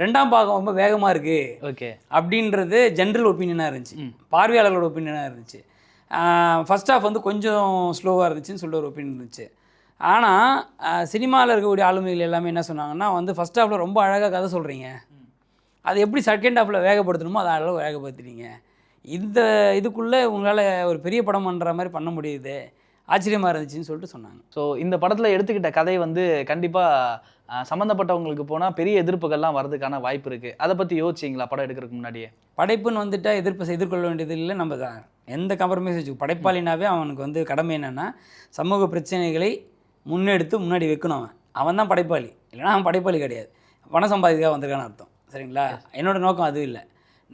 2ஆம் பாகம் ரொம்ப வேகமாக இருக்குது ஓகே அப்படின்றது ஜென்ரல் ஒப்பீனியனாக இருந்துச்சு, பார்வையாளர்களோட ஒப்பீனியனாக இருந்துச்சு. ஃபர்ஸ்ட் ஆஃப் வந்து கொஞ்சம் ஸ்லோவாக இருந்துச்சுன்னு சொல்லிட்டு ஒரு ஒப்பீனியன் இருந்துச்சு. ஆனால் சினிமாவில் இருக்கக்கூடிய ஆளுமைகள் எல்லாமே என்ன சொன்னாங்கன்னா வந்து ஃபஸ்ட் ஹாஃபில் ரொம்ப அழகாக கதை சொல்கிறீங்க, அது எப்படி செகண்ட் ஹாஃபில் வேகப்படுத்தணுமோ அதை அளவு வேகப்படுத்துறீங்க, இந்த இதுக்குள்ளே உங்களால் ஒரு பெரிய படம் பண்ணுற மாதிரி பண்ண முடியுது, ஆச்சரியமாக இருந்துச்சுன்னு சொல்லிட்டு சொன்னாங்க. ஸோ இந்த படத்தில் எடுத்துக்கிட்ட கதை வந்து கண்டிப்பாக சம்மந்தப்பட்டவங்களுக்கு போனால் பெரிய எதிர்ப்புகள்லாம் வரதுக்கான வாய்ப்பு இருக்குது. அதை பற்றி யோசிச்சிங்களா படம் எடுக்கிறதுக்கு முன்னாடியே? படைப்புன்னு வந்துட்டால் எதிர்கொள்ள வேண்டியது இல்லை. நம்ம தான் எந்த காம்ப்ரமைஸ் வச்சு படைப்பாளினாவே அவனுக்கு வந்து கடமை என்னென்னா சமூக பிரச்சனைகளை முன்னெடுத்து முன்னாடி வைக்கணும். அவன் தான் படைப்பாளி, இல்லைனா அவன் படைப்பாளி கிடையாது. பணம் சம்பாதிக்க வந்திருக்கான்னு அர்த்தம். சரிங்களா? என்னோட நோக்கம் அது இல்லை.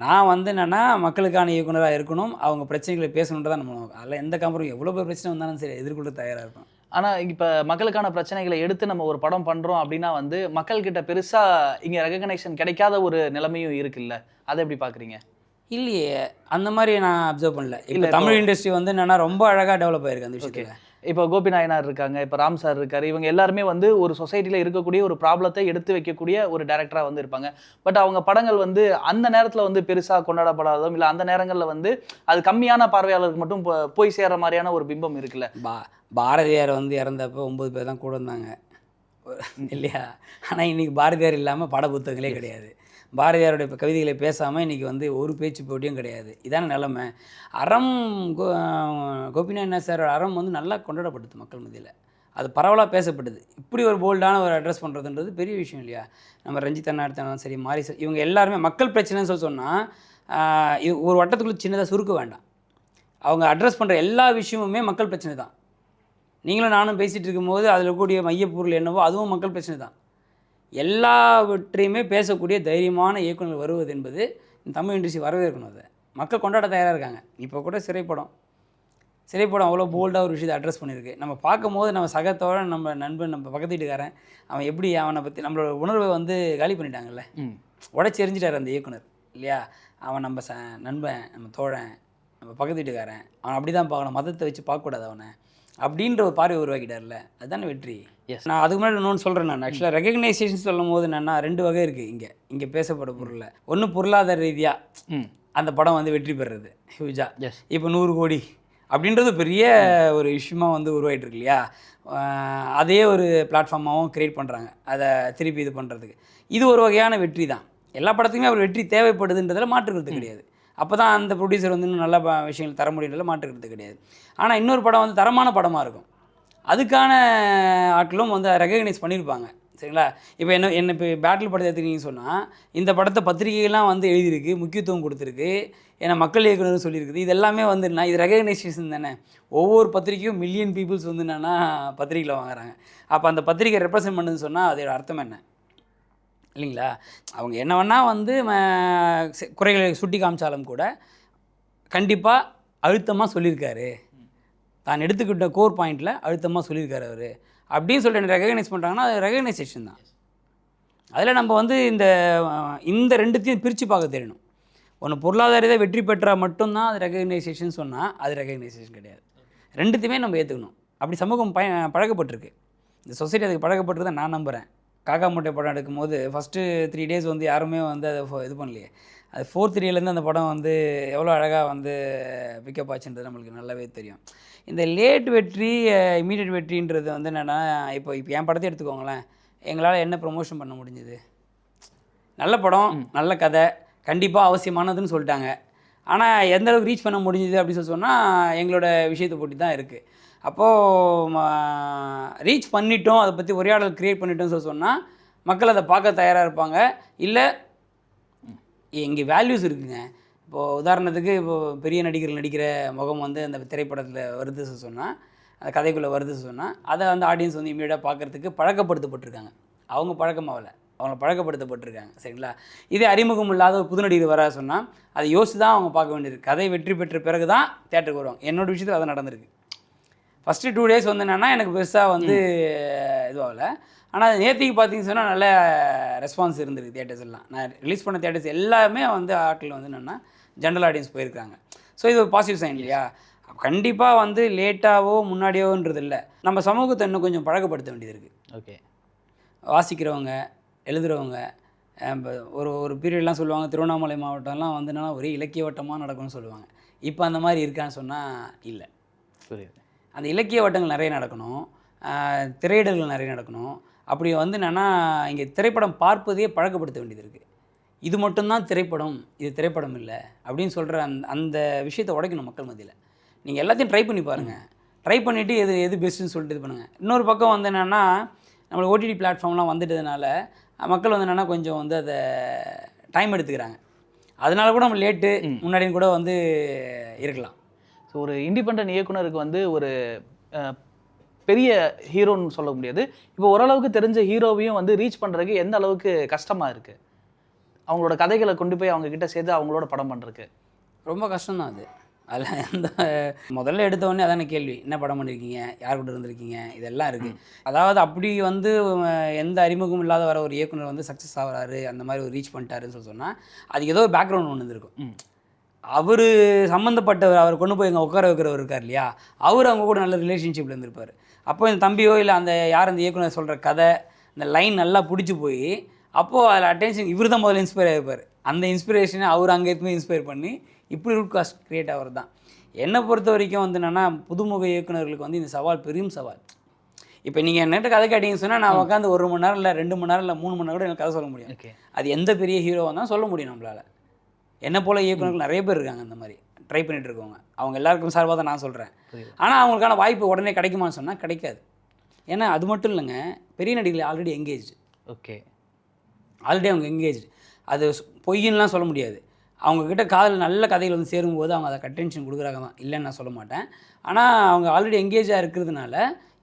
நான் வந்து என்னென்னா மக்களுக்கான இயக்குனராக இருக்கணும், அவங்க பிரச்சனைகளை பேசணுன்றதான் நம்ம நோக்கம். அதில் எந்த காம்ப்ரமைஸ் எவ்வளோ பேர் பிரச்சனை வந்தாலும் சரி எதிர்கொள்ள தயாராக இருக்கும். ஆனால் இப்போ மக்களுக்கான பிரச்சனைகளை எடுத்து நம்ம ஒரு படம் பண்ணுறோம் அப்படின்னா வந்து மக்கள்கிட்ட பெருசாக இங்கே ரெகக்னைசேஷன் கிடைக்காத ஒரு நிலைமையும் இருக்குல்ல, அதை எப்படி பார்க்குறீங்க? இல்லையே, அந்த மாதிரி நான் அப்சர்வ் பண்ணல. இல்லை, தமிழ் இண்டஸ்ட்ரி வந்து என்னென்னா ரொம்ப அழகாக டெவலப் ஆயிருக்கு அந்த விஷயத்தில். இப்போ கோபி நாயனார் இருக்காங்க, இப்போ ராம் சார் இருக்காரு, இவங்க எல்லாருமே வந்து ஒரு சொசைட்டியில் இருக்கக்கூடிய ஒரு ப்ராப்ளத்தை எடுத்து வைக்கக்கூடிய ஒரு டேரக்டராக வந்து இருப்பாங்க. பட் அவங்க படங்கள் வந்து அந்த நேரத்தில் வந்து பெருசாக கொண்டாடப்படாததும் இல்லை, அந்த நேரங்களில் வந்து அது கம்மியான பார்வையாளருக்கு மட்டும் போய் சேர்ற மாதிரியான ஒரு பிம்பம் இருக்குல்ல. பாரதியார் வந்து இறந்தப்போ 9 பேர் தான் கூட இருந்தாங்க இல்லையா? ஆனால் இன்றைக்கி பாரதியார் இல்லாமல் பாட புத்தகங்களே கிடையாது. பாரதியாருடைய கவிதைகளை பேசாமல் இன்றைக்கி வந்து ஒரு பேச்சு போட்டியும் கிடையாது. இதான நிலைமை. அறம் கோபிநாயனார் சாரோட அறம் வந்து நல்லா கொண்டாடப்பட்டது மக்கள் மத்தியில். அது பரவலாக பேசப்பட்டது. இப்படி ஒரு போல்டான ஒரு அட்ரஸ் பண்ணுறதுன்றது பெரிய விஷயம் இல்லையா? நம்ம ரஞ்சித் அண்ணா எடுத்தாலும் சரி, மாரி இவங்க எல்லாருமே மக்கள் பிரச்சனைன்னு சொன்னால் இது ஒரு வட்டத்துக்குள்ளே சின்னதாக சுருக்க வேண்டாம். அவங்க அட்ரஸ் பண்ணுற எல்லா விஷயமுமே மக்கள் பிரச்சனை தான். நீங்களும் நானும் பேசிகிட்டு இருக்கும்போது அதில் கூடிய மையப்பொருள் என்னவோ அதுவும் மக்கள் பிரச்சனை தான். எல்லாவற்றையுமே பேசக்கூடிய தைரியமான இயக்குனர் வருவது என்பது தமிழ் இண்டஸ்ட்ரி வரவேற்கணும். அதை மக்கள் கொண்டாட தயாராக இருக்காங்க. இப்போ கூட சிறைப்படம் அவ்வளோ போல்டாக ஒரு விஷயத்தை அட்ரஸ் பண்ணியிருக்கு. நம்ம பார்க்கும் போது நம்ம சகத்தோட நம்ம நண்பன், நம்ம பக்கத்து வீட்டுக்காரன், அவன் எப்படி அவனை பற்றி நம்மளோட உணர்வை வந்து காலி பண்ணிட்டாங்கல்ல, உடச்சி எரிஞ்சிட்டார் அந்த இயக்குனர் இல்லையா? அவன் நம்ம நண்பன், நம்ம தோழன், நம்ம பக்கத்து வீட்டுக்காரன், அவன் அப்படி தான் பார்க்கணும், மதத்தை வச்சு பார்க்கக்கூடாது அவனை அப்படின்ற ஒரு பார்வை உருவாக்கிட்டார்ல, அதுதானே வெற்றி. நான் அதுக்கு முன்னாடி இன்னொன்று சொல்கிறேன். நான் ஆக்சுவலாக ரெகக்னைசேஷன் சொல்லும் போது என்னென்னா 2 வகை இருக்குது இங்கே பேசப்பட பொருளில். ஒன்று பொருளாதார ரீதியாக அந்த படம் வந்து வெற்றி பெறுறது ஹியூஜா, இப்போ 100 கோடி அப்படின்றது பெரிய ஒரு விஷயமாக வந்து உருவாகிட்டு இருக்கு இல்லையா? அதே ஒரு பிளாட்ஃபார்மாகவும் க்ரியேட் பண்ணுறாங்க அதை திருப்பி இது பண்ணுறதுக்கு. இது ஒரு வகையான வெற்றி தான். எல்லா படத்துக்குமே அவர் வெற்றி தேவைப்படுதுன்றதில் மாற்றுக்கிறது கிடையாது. அப்போ தான் அந்த ப்ரொடியூசர் வந்து இன்னும் நல்ல விஷயங்கள் தர முடியுன்றதில் மாற்றுக்கிறது கிடையாது. ஆனால் இன்னொரு படம் வந்து தரமான படமாக இருக்கும், அதுக்கான ஆட்களும் வந்து ரெகக்னைஸ் பண்ணியிருப்பாங்க. சரிங்களா? இப்போ என்ன இப்போ பேட்டில் படத்தை எடுத்துக்கிட்டீங்கன்னு சொன்னால் இந்த படத்தை பத்திரிகைகள்லாம் வந்து எழுதியிருக்கு, முக்கியத்துவம் கொடுத்துருக்கு, ஏன்னா மக்கள் இயக்குனர் சொல்லியிருக்குது. இது எல்லாமே வந்து என்ன, இது ரெகக்னைசேஷன் தானே. ஒவ்வொரு பத்திரிக்கையும் மில்லியன் பீப்புள்ஸ் வந்து என்னென்னா பத்திரிகையில் வாங்குறாங்க. அப்போ அந்த பத்திரிகை ரெப்ரசன்ட் பண்ணுன்னு சொன்னால் அதோட அர்த்தம் என்ன இல்லைங்களா? அவங்க என்ன வேணால் வந்து குறைகளை சுட்டி காமிச்சாலும் கூட கண்டிப்பாக அழுத்தமாக சொல்லியிருக்காரு, தான் எடுத்துக்கிட்ட கோர் பாயிண்டில் அழுத்தமாக சொல்லியிருக்காரு அவர் அப்படின்னு சொல்லிட்டு ரெகக்னைஸ் பண்ணுறாங்கன்னா அது ரெகக்னைசேஷன் தான். அதில் நம்ம வந்து இந்த 2த்தையும் பிரித்து பார்க்க தெரியணும். ஒன்று பொருளாதார ரீதியாக வெற்றி பெற்றால் மட்டும்தான் அது ரெகக்னைசேஷன் சொன்னால் அது ரெகக்னைசேஷன் கிடையாது. ரெண்டுத்தையுமே நம்ம ஏற்றுக்கணும். அப்படி சமூகம் பழக்கப்பட்டிருக்கு. இந்த சொசைட்டி அதுக்கு பழக்கப்பட்டிருக்கதான் நான் நம்புகிறேன். காக்கா மூட்டை படம் எடுக்கும்போது ஃபஸ்ட்டு 3 days வந்து யாருமே வந்து அதை இது பண்ணலையே. அது 4th டேலேருந்து அந்த படம் வந்து எவ்வளோ அழகாக வந்து பிக்கப் ஆச்சுன்றது நம்மளுக்கு நல்லாவே தெரியும். இந்த லேட் வெற்றி இமீடியட் வெற்றின்றது வந்து என்னென்னா, இப்போ என் படத்தை எடுத்துக்கோங்களேன். எங்களால் என்ன ப்ரொமோஷன் பண்ண முடிஞ்சுது? நல்ல படம், நல்ல கதை, கண்டிப்பாக அவசியமானதுன்னு சொல்லிட்டாங்க. ஆனால் எந்த அளவுக்கு ரீச் பண்ண முடிஞ்சுது அப்படின்னு சொன்னால் எங்களோட விஷயத்தை போட்டி தான் இருக்குது. அப்போது ரீச் பண்ணிட்டோம், அதை பற்றி உரையாடல் க்ரியேட் பண்ணிட்டோம்னு சொன்னால் மக்கள் அதை பார்க்க தயாராக இருப்பாங்க. இல்லை இங்கே வேல்யூஸ் இருக்குங்க. இப்போது உதாரணத்துக்கு இப்போது பெரிய நடிகர்கள் நடிக்கிற முகம் வந்து அந்த திரைப்படத்தில் வருது சொன்னால், அந்த கதைக்குள்ளே வருது சொன்னால், அதை வந்து ஆடியன்ஸ் வந்து இமீடியட்டாக பார்க்குறதுக்கு பழக்கப்படுத்தப்பட்டிருக்காங்க. அவங்க பழக்கமாகலை, அவங்கள பழக்கப்படுத்தப்பட்டிருக்காங்க. சரிங்களா? இதே அறிமுகம் இல்லாத ஒரு புது நடிகர் வர சொன்னால் அதை யோசித்து தான் அவங்க பார்க்க வேண்டியிருக்கு. கதை வெற்றி பெற்ற பிறகு தான் தேட்டருக்கு வருவாங்க. என்னோடய விஷயத்தில் அது நடந்திருக்கு. ஃபஸ்ட்டு 2 days வந்து என்னென்னா எனக்கு பெருசாக வந்து இதுவாகலை. ஆனால் நேற்றுக்கு பார்த்தீங்கன்னு சொன்னால் நல்ல ரெஸ்பான்ஸ் இருந்திருக்கு தேட்டர்ஸ் எல்லாம். நான் ரிலீஸ் பண்ண தேட்டர்ஸ் எல்லாமே வந்து ஆட்கள் வந்து என்னென்னா ஜென்ரல் ஆடியன்ஸ் போயிருக்காங்க. ஸோ இது ஒரு பாசிட்டிவ் சைன் இல்லையா? கண்டிப்பாக வந்து லேட்டாவோ முன்னாடியோன்றது இல்லை. நம்ம சமூகத்தை இன்னும் கொஞ்சம் பழக்கப்படுத்த வேண்டியது இருக்குது. ஓகே. வாசிக்கிறவங்க, எழுதுகிறவங்க, ஒரு பீரியட்லாம் சொல்லுவாங்க திருவண்ணாமலை மாவட்டம்லாம் வந்து என்னன்னா ஒரே இலக்கிய வட்டமாக நடக்கும்னு சொல்லுவாங்க. இப்போ அந்த மாதிரி இருக்கான்னு சொன்னால் இல்லை. புரியுது. அந்த இலக்கிய வட்டங்கள் நிறைய நடக்கணும், திரையிடல்கள் நிறைய நடக்கணும். அப்படி வந்து என்னென்னா இங்கே திரைப்படம் பார்ப்பதையே பழக்கப்படுத்த வேண்டியது இருக்குது. இது மட்டும்தான் திரைப்படம், இது திரைப்படம் இல்லை அப்படின்னு சொல்கிற அந்த விஷயத்தை உடைக்கணும் மக்கள் மத்தியில். நீங்கள் எல்லாத்தையும் ட்ரை பண்ணி பாருங்கள். ட்ரை பண்ணிவிட்டு எது பெஸ்ட்டுன்னு சொல்லிட்டு இது பண்ணுங்கள். இன்னொரு பக்கம் வந்து என்னென்னா நம்மளுக்கு ஓடிடி பிளாட்ஃபார்ம்லாம் வந்துட்டதுனால மக்கள் வந்து என்னென்னா கொஞ்சம் வந்து அதை டைம் எடுத்துக்கிறாங்க. அதனால கூட நம்ம லேட்டு முன்னாடியும் கூட வந்து இருக்கலாம். ஸோ ஒரு இண்டிபெண்டன்ட் இயக்குனருக்கு வந்து ஒரு பெரிய ஹீரோன்னு சொல்ல முடியாது. இப்போ ஓரளவுக்கு தெரிஞ்ச ஹீரோவையும் வந்து ரீச் பண்ணுறதுக்கு எந்த அளவுக்கு கஷ்டமாக இருக்குது? அவங்களோட கதைகளை கொண்டு போய் அவங்க கிட்ட சேர்த்து அவங்களோட படம் பண்ணுறதுக்கு ரொம்ப கஷ்டம்தான் அது. அதில் எந்த முதல்ல எடுத்தவொடனே அதான கேள்வி, என்ன படம் பண்ணியிருக்கீங்க, யார் கூட இருந்திருக்கீங்க, இதெல்லாம் இருக்குது. அதாவது அப்படி வந்து எந்த அறிமுகம் இல்லாத வர ஒரு இயக்குனர் வந்து சக்ஸஸ் ஆகிறாரு, அந்த மாதிரி ஒரு ரீச் பண்ணிட்டாருன்னு சொன்னால் அதுக்கு ஏதோ ஒரு பேக்ரவுண்ட் ஒன்று இருந்திருக்கும். அவர் சம்மந்தப்பட்டவர், அவர் கொண்டு போய் எங்கே உட்கார வைக்கிறவர் இருக்கார் இல்லையா, அவர் அவங்க கூட நல்ல ரிலேஷன்ஷிப்பில் இருந்திருப்பார். அப்போ இந்த தம்பியோ இல்லை அந்த யார் அந்த இயக்குனர் சொல்கிற கதை இந்த லைன் நல்லா பிடிச்சி போய் அப்போது அதில் அட்டென்ஷன் இவர் தான் முதல்ல இன்ஸ்பயர் ஆகிருப்பார். அந்த இன்ஸ்பிரேஷனை அவர் அங்கே இருக்குமே இன்ஸ்பயர் பண்ணி இப்படி ரூட் காஸ்ட் க்ரியேட் ஆகிறது தான். என்னை பொறுத்த வரைக்கும் வந்து என்னென்னா புதுமுக இயக்குநர்களுக்கு வந்து இந்த சவால் பெரும் சவால். இப்போ நீங்கள் என்கிட்ட கதை கேட்டிங்கன்னு சொன்னால் நான் உட்காந்து 1 மணி நேரம் இல்லை 2 மணி நேரம் இல்லை 3 மணி நேரம் கூட எனக்கு கதை சொல்ல முடியும். அது எந்த பெரிய ஹீரோவாக தான் சொல்ல முடியும் நம்மளால். என்னை போல் இயக்குநர்கள் நிறைய பேர் இருக்காங்க அந்த மாதிரி ட்ரை பண்ணிகிட்டு இருக்கவங்க. அவங்க எல்லாருக்கும் சார்பாக தான் நான் சொல்கிறேன். ஆனால் அவங்களுக்கான வாய்ப்பு உடனே கிடைக்குமான்னு சொன்னால் கிடைக்காது. ஏன்னா அது மட்டும் இல்லைங்க, பெரிய நடிகர்கள் ஆல்ரெடி எங்கேஜ். ஓகே, ஆல்ரெடி அவங்க எங்கேஜ். அது பொய்யின்லாம் சொல்ல முடியாது. அவங்கக்கிட்ட காதில் நல்ல கதைகள் வந்து சேரும்போது அவங்க அதை அட்டென்ஷன் கொடுக்குறாங்க தான், இல்லைன்னு நான் சொல்ல மாட்டேன். ஆனால் அவங்க ஆல்ரெடி எங்கேஜாக இருக்கிறதுனால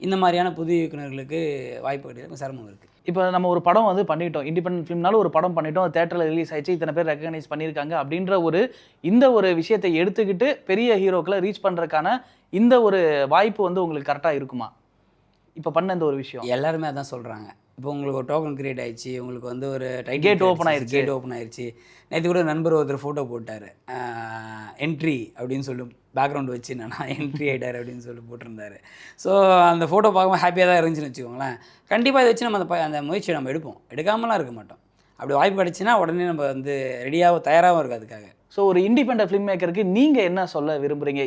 இந்த மாதிரியான புது இயக்குநர்களுக்கு வாய்ப்பு கிடையாது, சிரமம் இருக்குது. இப்போ நம்ம ஒரு படம் வந்து பண்ணிட்டோம், இண்டிபெண்டன்ட் ஃபிலிம்னாலும் ஒரு படம் பண்ணிட்டோம், தேட்டரில் ரிலீஸ் ஆயிடுச்சு, இத்தனை பேர் ரெகக்னைஸ் பண்ணியிருக்காங்க அப்படின்ற இந்த ஒரு விஷயத்தை எடுத்துக்கிட்டு பெரிய ஹீரோக்களை ரீச் பண்ணுறதுக்கான இந்த ஒரு வாய்ப்பு வந்து உங்களுக்கு கரெக்டாக இருக்குமா? இப்போ பண்ண இந்த ஒரு விஷயம் எல்லாருமே அதான் சொல்கிறாங்க. இப்போ உங்களுக்கு ஒரு டோக்கன் கிரியேட் ஆயிடுச்சு, உங்களுக்கு வந்து ஒரு கேட் ஓப்பன் ஆயிடுச்சு. நேற்று கூட நண்பர் ஒருத்தர் ஃபோட்டோ போட்டார், என்ட்ரி அப்படின்னு சொல்லி பேக்ரவுண்ட் வச்சு என்னன்னா என்ட்ரி ஆகிட்டார் அப்படின்னு சொல்லி போட்டிருந்தாரு. ஸோ அந்த ஃபோட்டோ பார்க்கும்போது ஹாப்பியாக தான் இருந்துச்சுன்னு வச்சுக்கோங்களேன். கண்டிப்பாக இதை வச்சு நம்ம அந்த முயற்சியை நம்ம எடுப்போம், எடுக்காமலாம் இருக்க மாட்டோம். அப்படி வாய்ப்பு கிடச்சின்னா உடனே நம்ம வந்து ரெடியாகவும் தயாராகவும் இருக்குது அதுக்காக. ஸோ ஒரு இண்டிபெண்டன்ட் ஃபிலிம் மேக்கருக்கு நீங்கள் என்ன சொல்ல விரும்புகிறீங்க?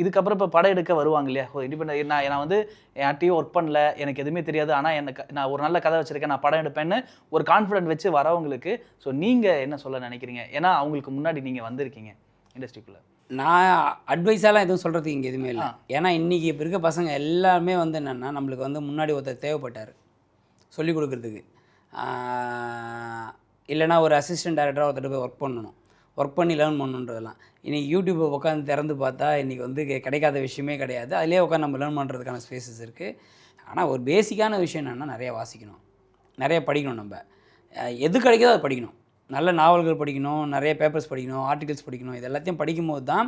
இதுக்கப்புறம் இப்போ படம் எடுக்க வருவாங்க இல்லையா, ஒரு இண்டிபெண்டன்ட் நான் வந்து யார்ட்டையும் ஒர்க் பண்ணல, எனக்கு எதுவுமே தெரியாது, ஆனால் நான் ஒரு நல்ல கதை வச்சுருக்கேன், நான் படம் எடுப்பேன்னு ஒரு கான்ஃபிடென்ட் வச்சு வரவங்களுக்கு ஸோ நீங்கள் என்ன சொல்ல நினைக்கிறீங்க? ஏன்னா அவங்களுக்கு முன்னாடி நீங்கள் வந்திருக்கீங்க இண்டஸ்ட்ரிக்குள்ளே. நான் அட்வைஸாலாம் எதுவும் சொல்கிறதுக்கு இங்கே எதுவுமே இல்லை. ஏன்னா இன்றைக்கி இப்போ இருக்க பசங்க எல்லாருமே வந்து என்னென்னா நம்மளுக்கு வந்து முன்னாடி ஒருத்தர் தேவைப்பட்டார் சொல்லிக் கொடுக்குறதுக்கு. இல்லைனா ஒரு அசிஸ்டன்ட் டைரக்டராக ஒருத்தர் போய் ஒர்க் பண்ணி லேர்ன் பண்ணணுன்றதெல்லாம் இன்றைக்கி யூடியூப்பை உட்காந்து திறந்து பார்த்தா இன்றைக்கி வந்து கிடைக்காத விஷயமே கிடையாது. அதிலே உட்காந்து நம்ம லேர்ன் பண்ணுறதுக்கான ஸ்பேசஸ் இருக்குது. ஆனால் ஒரு பேசிக்கான விஷயம் என்னென்னா நிறைய வாசிக்கணும், நிறைய படிக்கணும். நம்ம எது கிடைக்குதோ அதை படிக்கணும். நல்ல நாவல்கள் படிக்கணும், நிறைய பேப்பர்ஸ் படிக்கணும், ஆர்டிகல்ஸ் படிக்கணும். இது எல்லாத்தையும் படிக்கும்போது தான்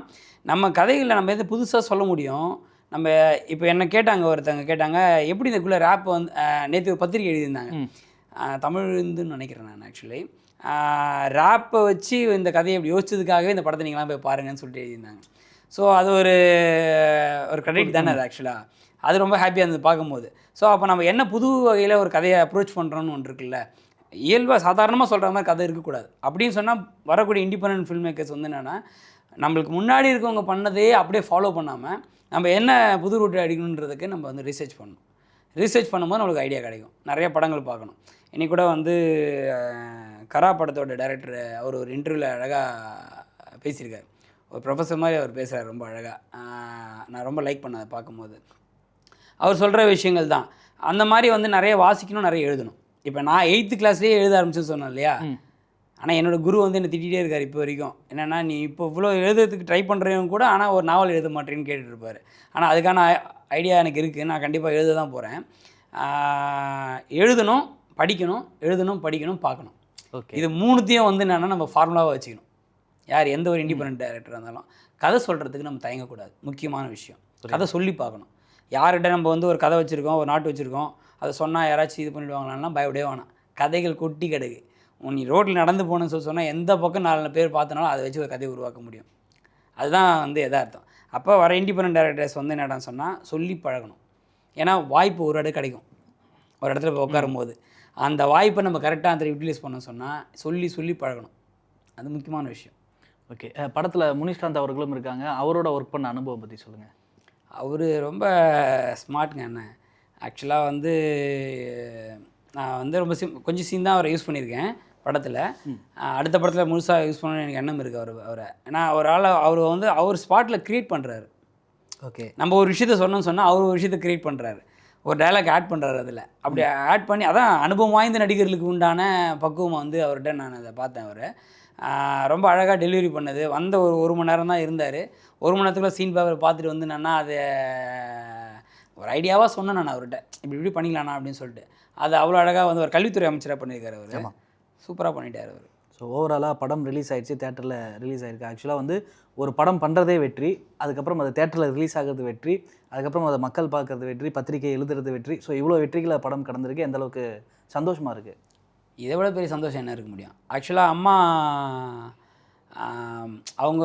நம்ம கதைகளில் நம்ம எது புதுசாக சொல்ல முடியும். நம்ம இப்போ என்ன ஒருத்தங்க கேட்டாங்க எப்படி இதுக்குள்ளே ரேப் வந்து நேற்று ஒரு பத்திரிகை எழுதியிருந்தாங்க, தமிழ்ந்துன்னு நினைக்கிறேன் நான் ஆக்சுவலி. ரேப்பை வச்சு இந்த கதையை இப்படி யோசிச்சதுக்காகவே இந்த படத்தை நீங்களாம் போய் பாருங்கன்னு சொல்லிட்டு எழுதியிருந்தாங்க. ஸோ அது ஒரு கிரெடிட் தானே அது ஆக்சுவலாக. அது ரொம்ப ஹாப்பியாக இருந்தது பார்க்கும்போது. ஸோ அப்போ நம்ம என்ன புது வகையில் ஒரு கதையை அப்ரோச் பண்ணுறோன்னு ஒன்று இருக்குல்ல, இயல்பாக சாதாரணமாக சொல்கிற மாதிரி கதை இருக்கக்கூடாது அப்படின்னு சொன்னால் வரக்கூடிய இண்டிபெண்டன்ட் ஃபில்ம் மேக்கர்ஸ் வந்து என்னென்னா நம்மளுக்கு முன்னாடி இருக்கவங்க பண்ணதே அப்படியே ஃபாலோ பண்ணாமல் நம்ம என்ன புது ரூட்டை அடிக்கணுன்றதுக்கு நம்ம வந்து ரிசர்ச் பண்ணணும். ரிசர்ச் பண்ணும்போது நம்மளுக்கு ஐடியா கிடைக்கும். நிறைய படங்கள் பார்க்கணும். இன்றைக்கி கூட வந்து கரா படத்தோட டைரக்டர் அவர் ஒரு இன்டர்வியூவில் அழகாக பேசியிருக்கார். ஒரு ப்ரொஃபஸர் மாதிரி அவர் பேசுகிறார் ரொம்ப அழகாக. நான் ரொம்ப லைக் பண்ணேன் அதை பார்க்கும்போது. அவர் சொல்கிற விஷயங்கள் தான் அந்த மாதிரி வந்து நிறைய வாசிக்கணும், நிறைய எழுதணும். இப்போ நான் 8th கிளாஸ்லேயே எழுத ஆரம்பிச்சேன்னு சொன்னேன் இல்லையா. ஆனால் என்னோடய குரு வந்து என்னை திட்டிகிட்டே இருக்கார் இப்போ வரைக்கும். என்னென்னா நீ இப்போ இவ்வளோ எழுதுறதுக்கு ட்ரை பண்ணுறவங்க கூட ஆனால் ஒரு நாவல் எழுத மாட்டேன்னு கேட்டுருப்பார். ஆனால் அதுக்கான ஐடியா எனக்கு இருக்குது. நான் கண்டிப்பாக எழுத தான் போகிறேன். எழுதணும், படிக்கணும், எழுதணும், படிக்கணும், பார்க்கணும். ஓகே, இது 3த்தையும் வந்து என்னென்னா நம்ம ஃபார்முலாவாக வச்சுக்கணும். யார் எந்த ஒரு இண்டிபெண்டன்ட் டைரக்டராக இருந்தாலும் கதை சொல்கிறதுக்கு நம்ம தயங்கக்கூடாது. முக்கியமான விஷயம் கதை சொல்லி பார்க்கணும். யார்கிட்ட நம்ம வந்து ஒரு கதை வச்சுருக்கோம், ஒரு நாட்டு வச்சுருக்கோம், அதை சொன்னால் யாராச்சும் இது பண்ணிவிடுவாங்களான்னா பயப்படவே வேணாம். கதைகள் கொட்டி கிடக்கு. நீ ரோட்டில் நடந்து போகணுன்னு சொன்னால் எந்த பக்கம் 4 பேர் பார்த்தனாலும் அதை வச்சு ஒரு கதையை உருவாக்க முடியும். அதுதான் வந்து எதார்த்தம். அப்போ வர இண்டிபெண்டன்ட் டைரக்டர்ஸ் வந்து என்னடான்னு சொன்னால் சொல்லி பழகணும். ஏன்னா வாய்ப்பு ஒரு இடம் கிடைக்கும். ஒரு இடத்துல போய் உட்காரும் போது அந்த வாய்ப்பை நம்ம கரெக்டாக அந்த யூட்டிலைஸ் பண்ண சொன்னால் சொல்லி பழகணும். அது முக்கியமான விஷயம். ஓகே, படத்தில் முனிஷ்காந்த் அவர்களும் இருக்காங்க. அவரோட ஒர்க் பண்ண அனுபவம் பற்றி சொல்லுங்கள். அவர் ரொம்ப ஸ்மார்ட்டுங்க அண்ணன். ஆக்சுவலாக வந்து நான் வந்து ரொம்ப கொஞ்சம் சீன் தான் அவரை யூஸ் பண்ணியிருக்கேன் படத்தில். அடுத்த படத்தில் முழுசாக யூஸ் பண்ணணும்னு எனக்கு எண்ணம் இருக்குது அவரை. ஏன்னா அவர் வந்து அவர் ஸ்பாட்டில் க்ரியேட் பண்ணுறாரு. ஓகே, நம்ம ஒரு விஷயத்த சொன்னோம்னு அவர் ஒரு விஷயத்தை க்ரியேட் பண்ணுறாரு. ஒரு டைலாக் ஆட் பண்ணுறாரு. அதில் அப்படி ஆட் பண்ணி அதான் அனுபவம் வாய்ந்த நடிகர்களுக்கு உண்டான பக்குவம் வந்து அவர்கிட்ட நான் அதை பார்த்தேன். அவர் ரொம்ப அழகாக டெலிவரி பண்ணது. வந்த ஒரு மணி நேரம் தான் இருந்தார். 1 மணி நேரத்துக்குள்ள சீன் பேப்பர் பார்த்துட்டு வந்து நான் அதை ஒரு ஐடியாவாக சொன்னேன். நான் அவர்கிட்ட இப்படி பண்ணிக்கலாண்ணா அப்படின்னு சொல்லிட்டு அது அவ்வளோ அழகாக வந்து ஒரு கல்வித்துறை அமைச்சராக பண்ணியிருக்காரு. அவர் சூப்பராக பண்ணிட்டார் அவர். ஸோ ஓவராலாக படம் ரிலீஸ் ஆகிடுச்சு, தேட்டரில் ரிலீஸ் ஆகிருக்கு. ஆக்சுவலாக வந்து ஒரு படம் பண்ணுறதே வெற்றி, அதுக்கப்புறம் அது தேட்டரில் ரிலீஸ் ஆகிறது வெற்றி, அதுக்கப்புறம் அதை மக்கள் பார்க்குறது வெற்றி, பத்திரிகை எழுதுறது வெற்றி. ஸோ இவ்வளோ வெற்றிகளை படம் கடந்திருக்கு. எந்த அளவுக்கு சந்தோஷமாக இருக்குது? இதை விட பெரிய சந்தோஷம் என்ன இருக்க முடியும்? ஆக்சுவலாக அம்மா அவங்க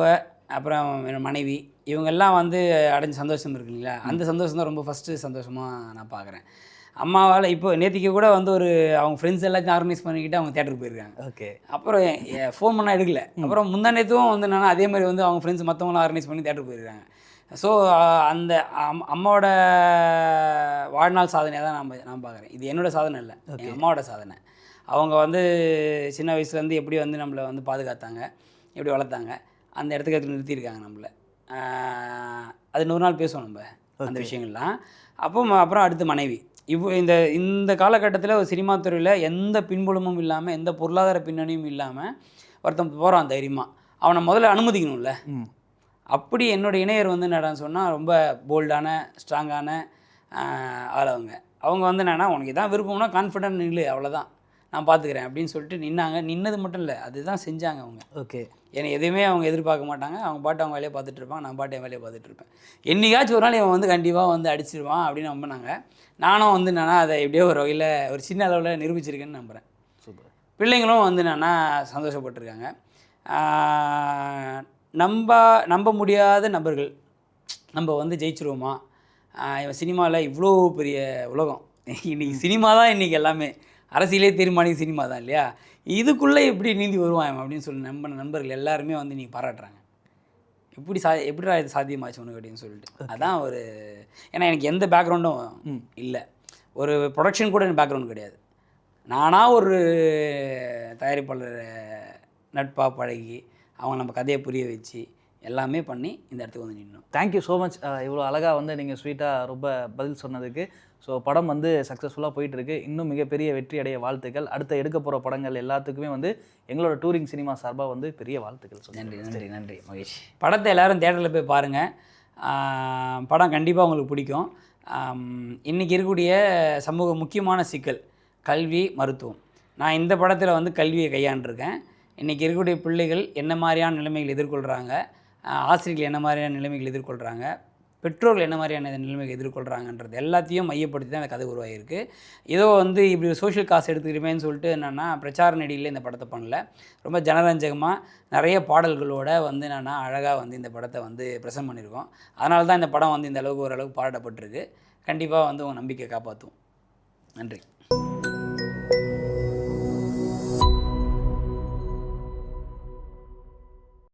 அப்புறம் மனைவி இவங்கெல்லாம் வந்து அடைஞ்ச சந்தோஷம் இருக்கு இல்லைங்களா, அந்த சந்தோஷம் தான் ரொம்ப ஃபஸ்ட்டு சந்தோஷமாக நான் பார்க்குறேன். அம்மாவால் இப்போ நேற்றுக்கு கூட வந்து அவங்க ஃப்ரெண்ட்ஸ் எல்லாத்தையும் ஆர்கனைஸ் பண்ணிக்கிட்டு அவங்க தேட்டருக்கு போயிருக்காங்க. ஓகே, அப்புறம் ஃபோன் பண்ணால் எடுக்கல. அப்புறம் முந்தா நேற்றும் வந்து என்னன்னா அதே மாதிரி வந்து அவங்க ஃப்ரெண்ட்ஸ் மற்றவங்களாம் ஆர்கனைஸ் பண்ணி தேட்டருக்கு போயிருக்காங்க. ஸோ அந்த அம்மாவோட வாழ்நாள் சாதனையாக தான் நான் பார்க்குறேன். இது என்னோடய சாதனை இல்லை, என் அம்மாவோட சாதனை. அவங்க வந்து சின்ன வயசுலேருந்து எப்படி வந்து நம்மளை வந்து பாதுகாத்தாங்க, எப்படி வளர்த்தாங்க, அந்த இடத்துக்கு எடுத்து நிறுத்தியிருக்காங்க நம்மளை. அது 100 நாள் பேசுவோம் நம்ம அந்த விஷயங்கள்லாம். அப்புறம் அடுத்து மனைவி. இந்த காலகட்டத்தில் ஒரு சினிமா துறையில் எந்த பின்புலமும் இல்லாமல், எந்த பொருளாதார பின்னணியும் இல்லாமல் ஒருத்தன் போகிறான் தைரியமாக, அவனை முதல்ல அனுமதிக்கணும்ல. அப்படி என்னோடய இணையர் வந்து என்னடான்னு சொன்னால் ரொம்ப போல்டான ஸ்ட்ராங்கான அவங்க வந்து என்னென்னா உனக்கு இதான் விருப்பம்னா கான்ஃபிடென்ட் நில்லு, அவ்வளோதான், நான் பார்த்துக்கிறேன் அப்படின்னு சொல்லிட்டு நின்னாங்க. நின்னது மட்டும் இல்லை, அதுதான் செஞ்சாங்க அவங்க. ஓகே, ஏன்னா எதுவுமே அவங்க எதிர்பார்க்க மாட்டாங்க. அவங்க பாட்டு அவங்க வேலையை பார்த்துட்டு இருப்பாங்க, நான் பாட்டு என் வேலையை பார்த்துட்டு இருப்பேன். என்னைக்காச்சும் ஒரு நாள் இவன் வந்து கண்டிப்பாக வந்து அடிச்சிருவான் அப்படின்னு நம்பினாங்க. நானும் வந்து என்னன்னா அதை எப்படியோ ஒரு வகையில் ஒரு சின்ன அளவில் நிரூபிச்சிருக்கேன்னு நம்புகிறேன். சூப்பர். பிள்ளைங்களும் வந்து என்னென்னா சந்தோஷப்பட்டிருக்காங்க. நம்ப முடியாத நபர்கள் நம்ம வந்து ஜெயிச்சிருவோமா, இவன் சினிமாவில் இவ்வளோ பெரிய உலகம், இன்றைக்கி சினிமா தான் இன்றைக்கி எல்லாமே, அரசியலே தீர்மானிக்க சினிமா தான் இல்லையா, இதுக்குள்ளே எப்படி நீந்தி வருவான் அப்படின்னு சொல்லி நண்பர்கள் எல்லாருமே வந்து இன்றைக்கி பாராட்டுறாங்க. எப்படிடா இது சாத்தியமாச்சு உனக்கு அப்படின்னு சொல்லிட்டு. அதான் ஏன்னா எனக்கு எந்த பேக்ரவுண்டும் இல்லை, ஒரு ப்ரொடக்ஷன் கூட எனக்கு பேக்ரவுண்ட் கிடையாது. நானாக ஒரு தயாரிப்பாளர் நட்பாக பழகி அவங்க நம்ம கதையை புரிய வச்சு எல்லாமே பண்ணி இந்த இடத்துக்கு வந்து நின்னோம். Thank you so much. இவ்வளோ அழகாக வந்து நீங்கள் ஸ்வீட்டாக ரொம்ப பதில் சொன்னதுக்கு. ஸோ படம் வந்து சக்ஸஸ்ஃபுல்லாக போயிட்டுருக்கு. இன்னும் மிகப்பெரிய வெற்றி அடைய வாழ்த்துக்கள். அடுத்த எடுக்க போகிற படங்கள் எல்லாத்துக்குமே வந்து எங்களோட டூரிங் சினிமா சார்பாக வந்து பெரிய வாழ்த்துக்கள். நன்றி மகேஷ். படத்தை எல்லோரும் தேட்டரில் போய் பாருங்கள். படம் கண்டிப்பாக உங்களுக்கு பிடிக்கும். இன்றைக்கி இருக்கக்கூடிய சமூக முக்கியமான சிக்கல் கல்வி, மருத்துவம். நான் இந்த படத்தில் வந்து கல்வியை கையாண்டிருக்கேன். இன்றைக்கி இருக்கக்கூடிய பிள்ளைகள் என்ன மாதிரியான நிலைமைகள் எதிர்கொள்கிறாங்க, ஆசிரியர்கள் என்ன மாதிரியான நிலைமைகள் எதிர்கொள்கிறாங்க, பெற்றோர்கள் என்ன மாதிரியான நிலைமையை எதிர்கொள்கிறாங்கன்றது எல்லாத்தையும் மையப்படுத்தி தான் அந்த கதை உருவாகிருக்கு. ஏதோ வந்து இப்படி ஒரு சோஷியல் காசு எடுத்துக்கிட்டுமேன்னு சொல்லிட்டு என்னென்னா பிரச்சார நடிகையில் இந்த படத்தை பண்ணல. ரொம்ப ஜனரஞ்சகமாக நிறைய பாடல்களோட வந்து என்னென்னா அழகாக வந்து இந்த படத்தை வந்து ப்ரெசென்ட் பண்ணியிருக்கோம். அதனால தான் இந்த படம் வந்து இந்த அளவுக்கு ஓரளவுக்கு பாராட்டப்பட்டிருக்கு. கண்டிப்பாக வந்து உங்கள் நம்பிக்கை காப்பாற்றும். நன்றி.